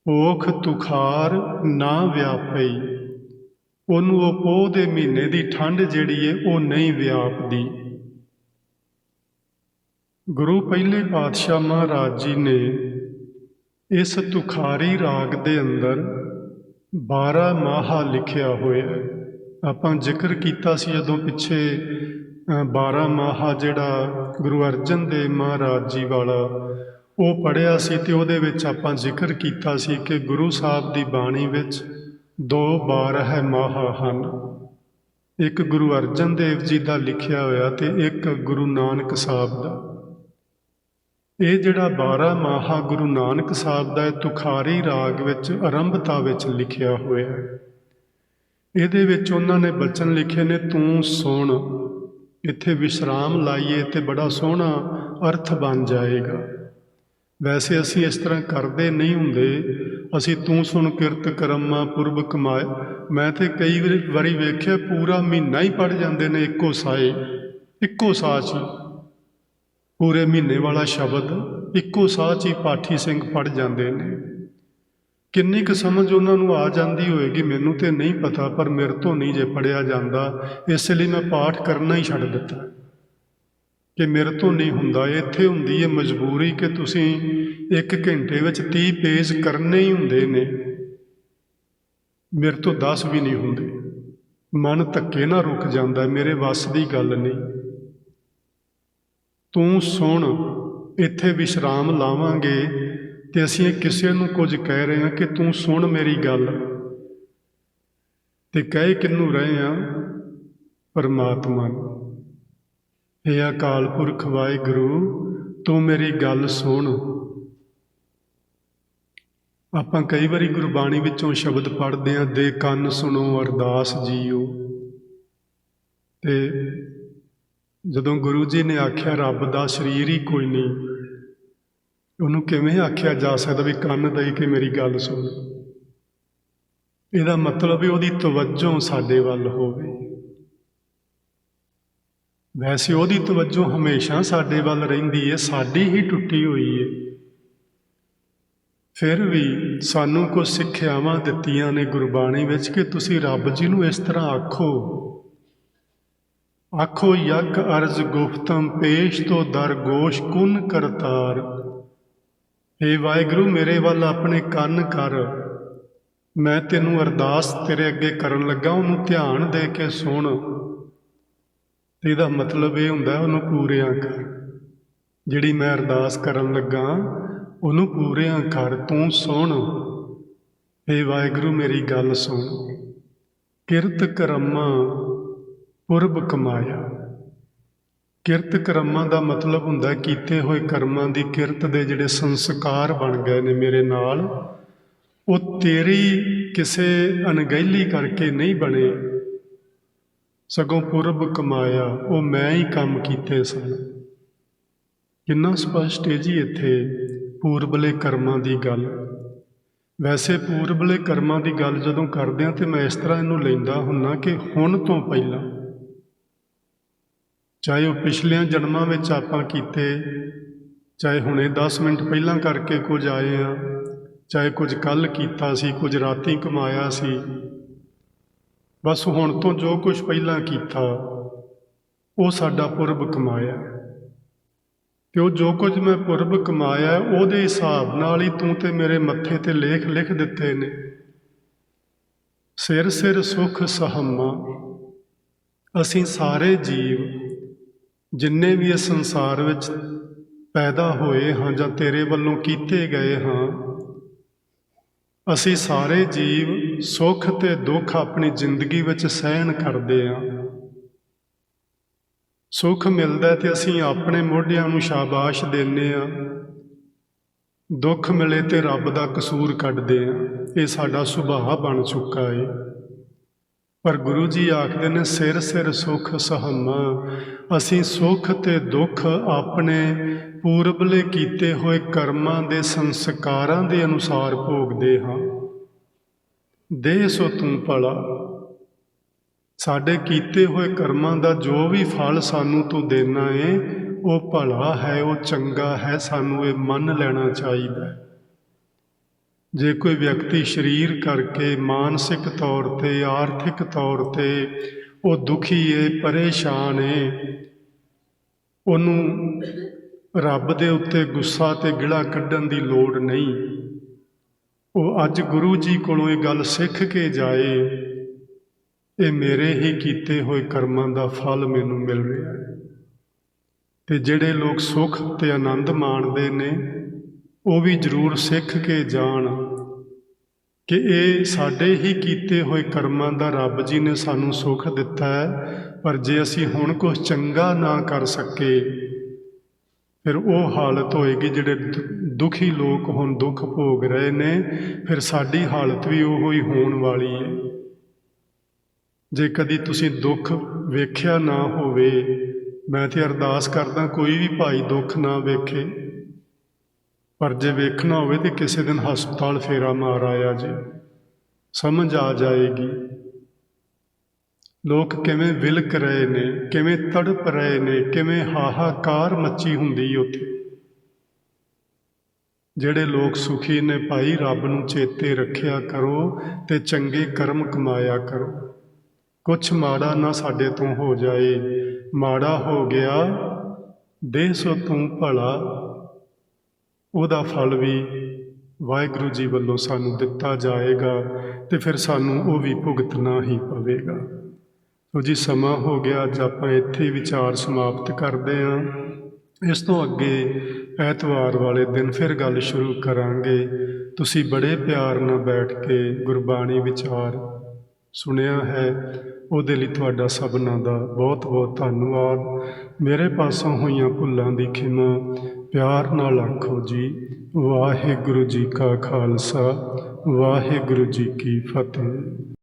ਪੋਖ ਤੁਖਾਰ ਨਾ ਵਿਆਪਈ, ਉਹਨੂੰ ਉਹ ਪੋਹ ਦੇ ਮਹੀਨੇ ਦੀ ਠੰਡ ਜਿਹੜੀ ਹੈ ਉਹ ਨਹੀਂ ਵਿਆਪਦੀ। ਗੁਰੂ ਪਹਿਲੇ ਪਾਤਸ਼ਾਹ ਮਹਾਰਾਜ ਜੀ ਨੇ ਇਸ ਤੁਖਾਰੀ ਰਾਗ ਦੇ ਅੰਦਰ 12 ਮਾਹਾ ਲਿਖਿਆ ਹੋਇਆ ਹੈ। ਆਪਾਂ ਜ਼ਿਕਰ ਕੀਤਾ ਸੀ ਜਦੋਂ ਪਿੱਛੇ 12 ਮਾਹਾ ਜਿਹੜਾ ਗੁਰੂ ਅਰਜਨ ਦੇਵ ਮਹਾਰਾਜ ਜੀ ਵਾਲਾ ਉਹ ਪੜ੍ਹਿਆ ਸੀ, ਤੇ ਉਹਦੇ ਵਿੱਚ ਆਪਾਂ ਜ਼ਿਕਰ ਕੀਤਾ ਸੀ ਕਿ ਗੁਰੂ ਸਾਹਿਬ ਦੀ ਬਾਣੀ ਵਿੱਚ 2 12 ਮਾਹਾ ਹਨ। ਇੱਕ ਗੁਰੂ ਅਰਜਨ ਦੇਵ ਜੀ ਦਾ ਲਿਖਿਆ ਹੋਇਆ ਤੇ ਇੱਕ ਗੁਰੂ ਨਾਨਕ ਸਾਹਿਬ ਦਾ। ਇਹ ਜਿਹੜਾ 12 ਮਾਹਾ ਗੁਰੂ ਨਾਨਕ ਸਾਹਿਬ ਦਾ ਤੁਖਾਰੀ ਰਾਗ ਵਿੱਚ ਆਰੰਭਤਾ ਵਿੱਚ ਲਿਖਿਆ ਹੋਇਆ ਹੈ। ਇਹਦੇ ਵਿੱਚ ਉਹਨਾਂ ਨੇ ਬਚਨ ਲਿਖੇ ਨੇ, ਤੂੰ ਸੁਣ। ਇੱਥੇ ਵਿਸ਼ਰਾਮ ਲਾਈਏ ਤੇ ਬੜਾ ਸੋਹਣਾ ਅਰਥ ਬਣ ਜਾਏਗਾ। ਵੈਸੇ ਅਸੀਂ ਇਸ ਤਰ੍ਹਾਂ ਕਰਦੇ ਨਹੀਂ ਹੁੰਦੇ, ਅਸੀਂ ਤੂੰ ਸੁਣ ਕਿਰਤ ਕਰਮਾ ਪੁਰਬ ਕਮਾਏ। ਮੈਂ ਤੇ ਕਈ ਵਾਰੀ ਵੇਖਿਆ ਪੂਰਾ ਮਹੀਨਾ ਹੀ ਪੜ੍ਹ ਜਾਂਦੇ ਨੇ ਇੱਕੋ ਸਾਏ, ਇੱਕੋ ਸਾਹ 'ਚ ਪੂਰੇ ਮਹੀਨੇ ਵਾਲਾ ਸ਼ਬਦ ਇੱਕੋ ਸਾਹ 'ਚ ਹੀ ਪਾਠੀ ਸਿੰਘ ਪੜ੍ਹ ਜਾਂਦੇ ਨੇ। ਕਿੰਨੀ ਕੁ ਸਮਝ ਉਹਨਾਂ ਨੂੰ ਆ ਜਾਂਦੀ ਹੋਏਗੀ ਮੈਨੂੰ ਤੇ ਨਹੀਂ ਪਤਾ, ਪਰ ਮੇਰੇ ਤੋਂ ਨਹੀਂ ਜੇ ਪੜ੍ਹਿਆ ਜਾਂਦਾ, ਇਸ ਲਈ ਮੈਂ ਪਾਠ ਕਰਨਾ ਹੀ ਛੱਡ ਦਿੱਤਾ ਕਿ ਮੇਰੇ ਤੋਂ ਨਹੀਂ ਹੁੰਦਾ। ਇੱਥੇ ਹੁੰਦੀ ਹੈ ਮਜਬੂਰੀ ਕਿ ਤੁਸੀਂ 1 ਘੰਟੇ ਵਿੱਚ 30 ਪੇਜ ਕਰਨੇ ਹੀ ਹੁੰਦੇ ਨੇ, ਮੇਰੇ ਤੋਂ 10 ਵੀ ਨਹੀਂ ਹੁੰਦੇ। ਮਨ ਧੱਕੇ ਨਾਲ ਰੁਕ ਜਾਂਦਾ, ਮੇਰੇ ਵੱਸ ਦੀ ਗੱਲ ਨਹੀਂ। ਤੂੰ ਸੁਣ, ਇੱਥੇ ਵਿਸ਼ਰਾਮ ਲਾਵਾਂਗੇ ਤੇ ਅਸੀਂ ਕਿਸੇ ਨੂੰ ਕੁਝ ਕਹਿ ਰਹੇ ਹਾਂ ਕਿ ਤੂੰ ਸੁਣ ਮੇਰੀ ਗੱਲ, ਤੇ ਕਹਿ ਕਿਹਨੂੰ ਰਹੇ ਹਾਂ? ਪਰਮਾਤਮਾ ਨੂੰ। ਹੇ ਅਕਾਲ ਪੁਰਖ ਵਾਹਿਗੁਰੂ, ਤੂੰ ਮੇਰੀ ਗੱਲ ਸੁਣ। ਆਪਾਂ ਕਈ ਵਾਰੀ ਗੁਰਬਾਣੀ ਵਿੱਚੋਂ ਸ਼ਬਦ ਪੜ੍ਹਦੇ ਹਾਂ, ਦੇ ਕੰਨ ਸੁਣੋ ਅਰਦਾਸ ਜੀਓ। ਤੇ ਜਦੋਂ ਗੁਰੂ ਜੀ ਨੇ ਆਖਿਆ ਰੱਬ ਦਾ ਸਰੀਰ ਹੀ ਕੋਈ ਨਹੀਂ, ਉਹਨੂੰ ਕਿਵੇਂ ਆਖਿਆ ਜਾ ਸਕਦਾ ਵੀ ਕੰਨ ਦੇ ਕੇ ਮੇਰੀ ਗੱਲ ਸੁਣ? ਇਹਦਾ ਮਤਲਬ ਵੀ ਉਹਦੀ ਤਵੱਜੋ ਸਾਡੇ ਵੱਲ ਹੋਵੇ। ਵੈਸੇ ਉਹਦੀ ਤਵੱਜੋ ਹਮੇਸ਼ਾ ਸਾਡੇ ਵੱਲ ਰਹਿੰਦੀ ਹੈ, ਸਾਡੀ ਹੀ ਟੁੱਟੀ ਹੋਈ ਹੈ। ਫਿਰ ਵੀ ਸਾਨੂੰ ਕੁਝ ਸਿੱਖਿਆਵਾਂ ਦਿੱਤੀਆਂ ਨੇ ਗੁਰਬਾਣੀ ਵਿੱਚ ਕਿ ਤੁਸੀਂ ਰੱਬ ਜੀ ਨੂੰ ਇਸ ਤਰ੍ਹਾਂ ਆਖੋ। ਆਖੋ ਯਗ ਅਰਜ਼ ਗੁਫਤਮ ਪੇਸ਼ ਤੋਂ ਦਰ ਗੋਸ਼ ਕੁਨ ਕਰਤਾਰ। ਹੇ ਵਾਹਿਗੁਰੂ, ਮੇਰੇ ਵੱਲ ਆਪਣੇ ਕੰਨ ਕਰ, ਮੈਂ ਤੈਨੂੰ ਅਰਦਾਸ ਤੇਰੇ ਅੱਗੇ ਕਰਨ ਲੱਗਾ, ਉਹਨੂੰ ਧਿਆਨ ਦੇ ਕੇ ਸੁਣ। ਇਹਦਾ ਮਤਲਬ ਇਹ ਹੁੰਦਾ ਉਹਨੂੰ ਪੂਰਿਆਂ ਕਰ। ਜਿਹੜੀ ਮੈਂ ਅਰਦਾਸ ਕਰਨ ਲੱਗਾ ਉਹਨੂੰ ਪੂਰਿਆਂ ਕਰ, ਤੂੰ ਸੁਣ। ਹੇ ਵਾਹਿਗੁਰੂ ਮੇਰੀ ਗੱਲ ਸੁਣ। ਕਿਰਤ ਕਰਮਾਂ ਪੁਰਬ ਕਮਾਇਆ। ਕਿਰਤ ਕਰਮਾਂ ਦਾ ਮਤਲਬ ਹੁੰਦਾ ਕੀਤੇ ਹੋਏ ਕਰਮਾਂ ਦੀ ਕਿਰਤ ਦੇ ਜਿਹੜੇ ਸੰਸਕਾਰ ਬਣ ਗਏ ਨੇ ਮੇਰੇ ਨਾਲ, ਉਹ ਤੇਰੀ ਕਿਸੇ ਅਣਗਹਿਲੀ ਕਰਕੇ ਨਹੀਂ ਬਣੇ, ਸਗੋਂ ਪੁਰਬ ਕਮਾਇਆ, ਉਹ ਮੈਂ ਹੀ ਕੰਮ ਕੀਤੇ ਸਨ। ਕਿੰਨਾ ਸਪਸ਼ਟ ਹੈ ਜੀ ਇੱਥੇ ਪੂਰਬਲੇ ਕਰਮਾਂ ਦੀ ਗੱਲ। ਵੈਸੇ ਪੂਰਬਲੇ ਕਰਮਾਂ ਦੀ ਗੱਲ ਜਦੋਂ ਕਰਦੇ ਹਾਂ ਤੇ ਮੈਂ ਇਸ ਤਰ੍ਹਾਂ ਇਹਨੂੰ ਲੈਂਦਾ ਹੁੰਨਾ ਕਿ ਹੁਣ ਤੋਂ ਪਹਿਲਾਂ, ਚਾਹੇ ਉਹ ਪਿਛਲਿਆਂ ਜਨਮਾਂ ਵਿੱਚ ਆਪਾਂ ਕੀਤੇ, ਚਾਹੇ ਹੁਣੇ 10 ਮਿੰਟ ਪਹਿਲਾਂ ਕਰਕੇ ਕੁਝ ਆਏ ਆ, ਚਾਹੇ ਕੁਝ ਕੱਲ੍ਹ ਕੀਤਾ ਸੀ, ਕੁਝ ਰਾਤੀ ਕਮਾਇਆ ਸੀ, ਬਸ ਹੁਣ ਤੋਂ ਜੋ ਕੁਝ ਪਹਿਲਾਂ ਕੀਤਾ ਉਹ ਸਾਡਾ ਪੁਰਬ ਕਮਾਇਆ, ਤੇ ਉਹ ਜੋ ਕੁਝ ਮੈਂ ਪੁਰਬ ਕਮਾਇਆ ਉਹਦੇ ਹਿਸਾਬ ਨਾਲ ਹੀ ਤੂੰ ਤੇ ਮੇਰੇ ਮੱਥੇ ਤੇ ਲੇਖ ਲਿਖ ਦਿੱਤੇ ਨੇ। ਸਿਰ ਸਿਰ ਸੁਖ ਸਹੰਮਾ, ਅਸੀਂ ਸਾਰੇ ਜੀਵ ਜਿੰਨੇ ਵੀ ਇਸ ਸੰਸਾਰ ਵਿੱਚ ਪੈਦਾ ਹੋਏ ਹਾਂ ਜਾਂ ਤੇਰੇ ਵੱਲੋਂ ਕੀਤੇ ਗਏ ਹਾਂ, ਅਸੀਂ ਸਾਰੇ ਜੀਵ ਸੁੱਖ ਤੇ ਦੁੱਖ ਆਪਣੀ ਜ਼ਿੰਦਗੀ ਵਿੱਚ ਸਹਿਣ ਕਰਦੇ ਹਾਂ। ਸੁੱਖ ਮਿਲਦਾ ਤੇ ਅਸੀਂ ਆਪਣੇ ਮੋਢਿਆਂ ਨੂੰ ਸ਼ਾਬਾਸ਼ ਦਿੰਦੇ ਹਾਂ, ਦੁੱਖ ਮਿਲੇ ਤੇ ਰੱਬ ਦਾ ਕਸੂਰ ਕੱਢਦੇ ਹਾਂ। ਇਹ ਸਾਡਾ ਸੁਭਾਅ ਬਣ ਚੁੱਕਾ ਏ। ਪਰ ਗੁਰੂ ਜੀ ਆਖਦੇ ਨੇ ਸਿਰ ਸਿਰ ਸੁਖ ਸਹੰਮਾ, ਅਸੀਂ ਸੁੱਖ ਤੇ ਦੁੱਖ ਆਪਣੇ ਪੂਰਬਲੇ ਕੀਤੇ ਹੋਏ ਕਰਮਾਂ ਦੇ ਸੰਸਕਾਰਾਂ ਦੇ ਅਨੁਸਾਰ ਭੋਗਦੇ ਹਾਂ। ਦੇ ਸੋ ਤੂੰ ਭਲਾ, ਸਾਡੇ ਕੀਤੇ ਹੋਏ ਕਰਮਾਂ ਦਾ ਜੋ ਵੀ ਫਲ ਸਾਨੂੰ ਤੂੰ ਦੇਣਾ ਏ ਉਹ ਭਲਾ ਹੈ, ਉਹ ਚੰਗਾ ਹੈ, ਸਾਨੂੰ ਇਹ ਮੰਨ ਲੈਣਾ ਚਾਹੀਦਾ ਹੈ। ਜੇ ਕੋਈ ਵਿਅਕਤੀ ਸਰੀਰ ਕਰਕੇ ਮਾਨਸਿਕ ਤੌਰ ਤੇ ਆਰਥਿਕ ਤੌਰ ਤੇ ਉਹ ਦੁਖੀ ਏ, ਪਰੇਸ਼ਾਨ ਏ, ਉਹਨੂੰ ਰੱਬ ਦੇ ਉੱਤੇ ਗੁੱਸਾ ਤੇ ਗਿਲਾ ਕੱਢਣ ਦੀ ਲੋੜ ਨਹੀਂ। ਉਹ ਅੱਜ ਗੁਰੂ ਜੀ ਕੋਲੋਂ ਇਹ ਗੱਲ ਸਿੱਖ ਕੇ ਜਾਏ, ਇਹ ਮੇਰੇ ਹੀ ਕੀਤੇ ਹੋਏ ਕਰਮਾਂ ਦਾ ਫਲ ਮੈਨੂੰ ਮਿਲ ਰਿਹਾ ਹੈ। ਤੇ ਜਿਹੜੇ ਲੋਕ ਸੁੱਖ ਤੇ ਆਨੰਦ ਮਾਣਦੇ ਨੇ ਉਹ ਵੀ ਜ਼ਰੂਰ ਸਿੱਖ ਕੇ ਜਾਣ ਕਿ ਇਹ ਸਾਡੇ ਹੀ ਕੀਤੇ ਹੋਏ ਕਰਮਾਂ ਦਾ ਰੱਬ ਜੀ ਨੇ ਸਾਨੂੰ ਸੁੱਖ ਦਿੱਤਾ ਹੈ। ਪਰ ਜੇ ਅਸੀਂ ਹੁਣ ਕੁਝ ਚੰਗਾ ਨਾ ਕਰ ਸਕੇ ਫਿਰ ਉਹ ਹਾਲਤ ਹੋਏਗੀ, ਜਿਹੜੇ ਦੁਖੀ ਲੋਕ ਹੁਣ ਦੁੱਖ ਭੋਗ ਰਹੇ ਨੇ, ਫਿਰ ਸਾਡੀ ਹਾਲਤ ਵੀ ਉਹੋ ਹੀ ਹੋਣ ਵਾਲੀ ਹੈ। ਜੇ ਕਦੀ ਤੁਸੀਂ ਦੁੱਖ ਵੇਖਿਆ ਨਾ ਹੋਵੇ, ਮੈਂ ਤੇ ਅਰਦਾਸ ਕਰਦਾ ਕੋਈ ਵੀ ਭਾਈ ਦੁੱਖ ਨਾ ਵੇਖੇ, ਪਰ ਜੇ ਵੇਖਣਾ ਹੋਵੇ ਤੇ ਕਿਸੇ ਦਿਨ ਹਸਪਤਾਲ ਫੇਰਾ ਮਾਰ ਆਇਆ ਜੇ, ਸਮਝ ਆ ਜਾਏਗੀ ਲੋਕ ਕਿਵੇਂ ਵਿਲਕ ਰਹੇ ਨੇ, ਕਿਵੇਂ ਤੜਪ ਰਹੇ ਨੇ, ਕਿਵੇਂ ਹਾਹਾਕਾਰ ਮੱਚੀ ਹੁੰਦੀ ਉੱਥੇ। ਜਿਹੜੇ ਲੋਕ ਸੁਖੀ ਨੇ ਭਾਈ, ਰੱਬ ਨੂੰ ਚੇਤੇ ਰੱਖਿਆ ਕਰੋ ਤੇ ਚੰਗੇ ਕਰਮ ਕਮਾਇਆ ਕਰੋ। ਕੁਛ ਮਾੜਾ ਨਾ ਸਾਡੇ ਤੋਂ ਹੋ ਜਾਏ, ਮਾੜਾ ਹੋ ਗਿਆ ਦੇ ਸੋ ਤੂੰ ਭਲਾ, ਉਹਦਾ ਫਲ ਵੀ ਵਾਹਿਗੁਰੂ ਜੀ ਵੱਲੋਂ ਸਾਨੂੰ ਦਿੱਤਾ ਜਾਏਗਾ ਤੇ ਫਿਰ ਸਾਨੂੰ ਉਹ ਵੀ ਭੁਗਤਣਾ ਹੀ ਪਵੇਗਾ। ਸੋ ਜੀ ਸਮਾਂ ਹੋ ਗਿਆ, ਅੱਜ ਆਪਾਂ ਇੱਥੇ ਵਿਚਾਰ ਸਮਾਪਤ ਕਰਦੇ ਹਾਂ। ਇਸ ਤੋਂ ਅੱਗੇ ਐਤਵਾਰ ਵਾਲੇ ਦਿਨ ਫਿਰ ਗੱਲ ਸ਼ੁਰੂ ਕਰਾਂਗੇ। ਤੁਸੀਂ ਬੜੇ ਪਿਆਰ ਨਾਲ ਬੈਠ ਕੇ ਗੁਰਬਾਣੀ ਵਿਚਾਰ ਸੁਣਿਆ ਹੈ, ਉਹਦੇ ਲਈ ਤੁਹਾਡਾ ਸਭਨਾਂ ਦਾ ਬਹੁਤ ਬਹੁਤ ਧੰਨਵਾਦ। ਮੇਰੇ ਪਾਸੋਂ ਹੋਈਆਂ ਭੁੱਲਾਂ ਦੀ ਖਿਮਾ ਪਿਆਰ ਨਾਲ ਆਖੋ ਜੀ। ਵਾਹਿਗੁਰੂ ਜੀ ਕਾ ਖਾਲਸਾ, ਵਾਹਿਗੁਰੂ ਜੀ ਕੀ ਫਤਿਹ।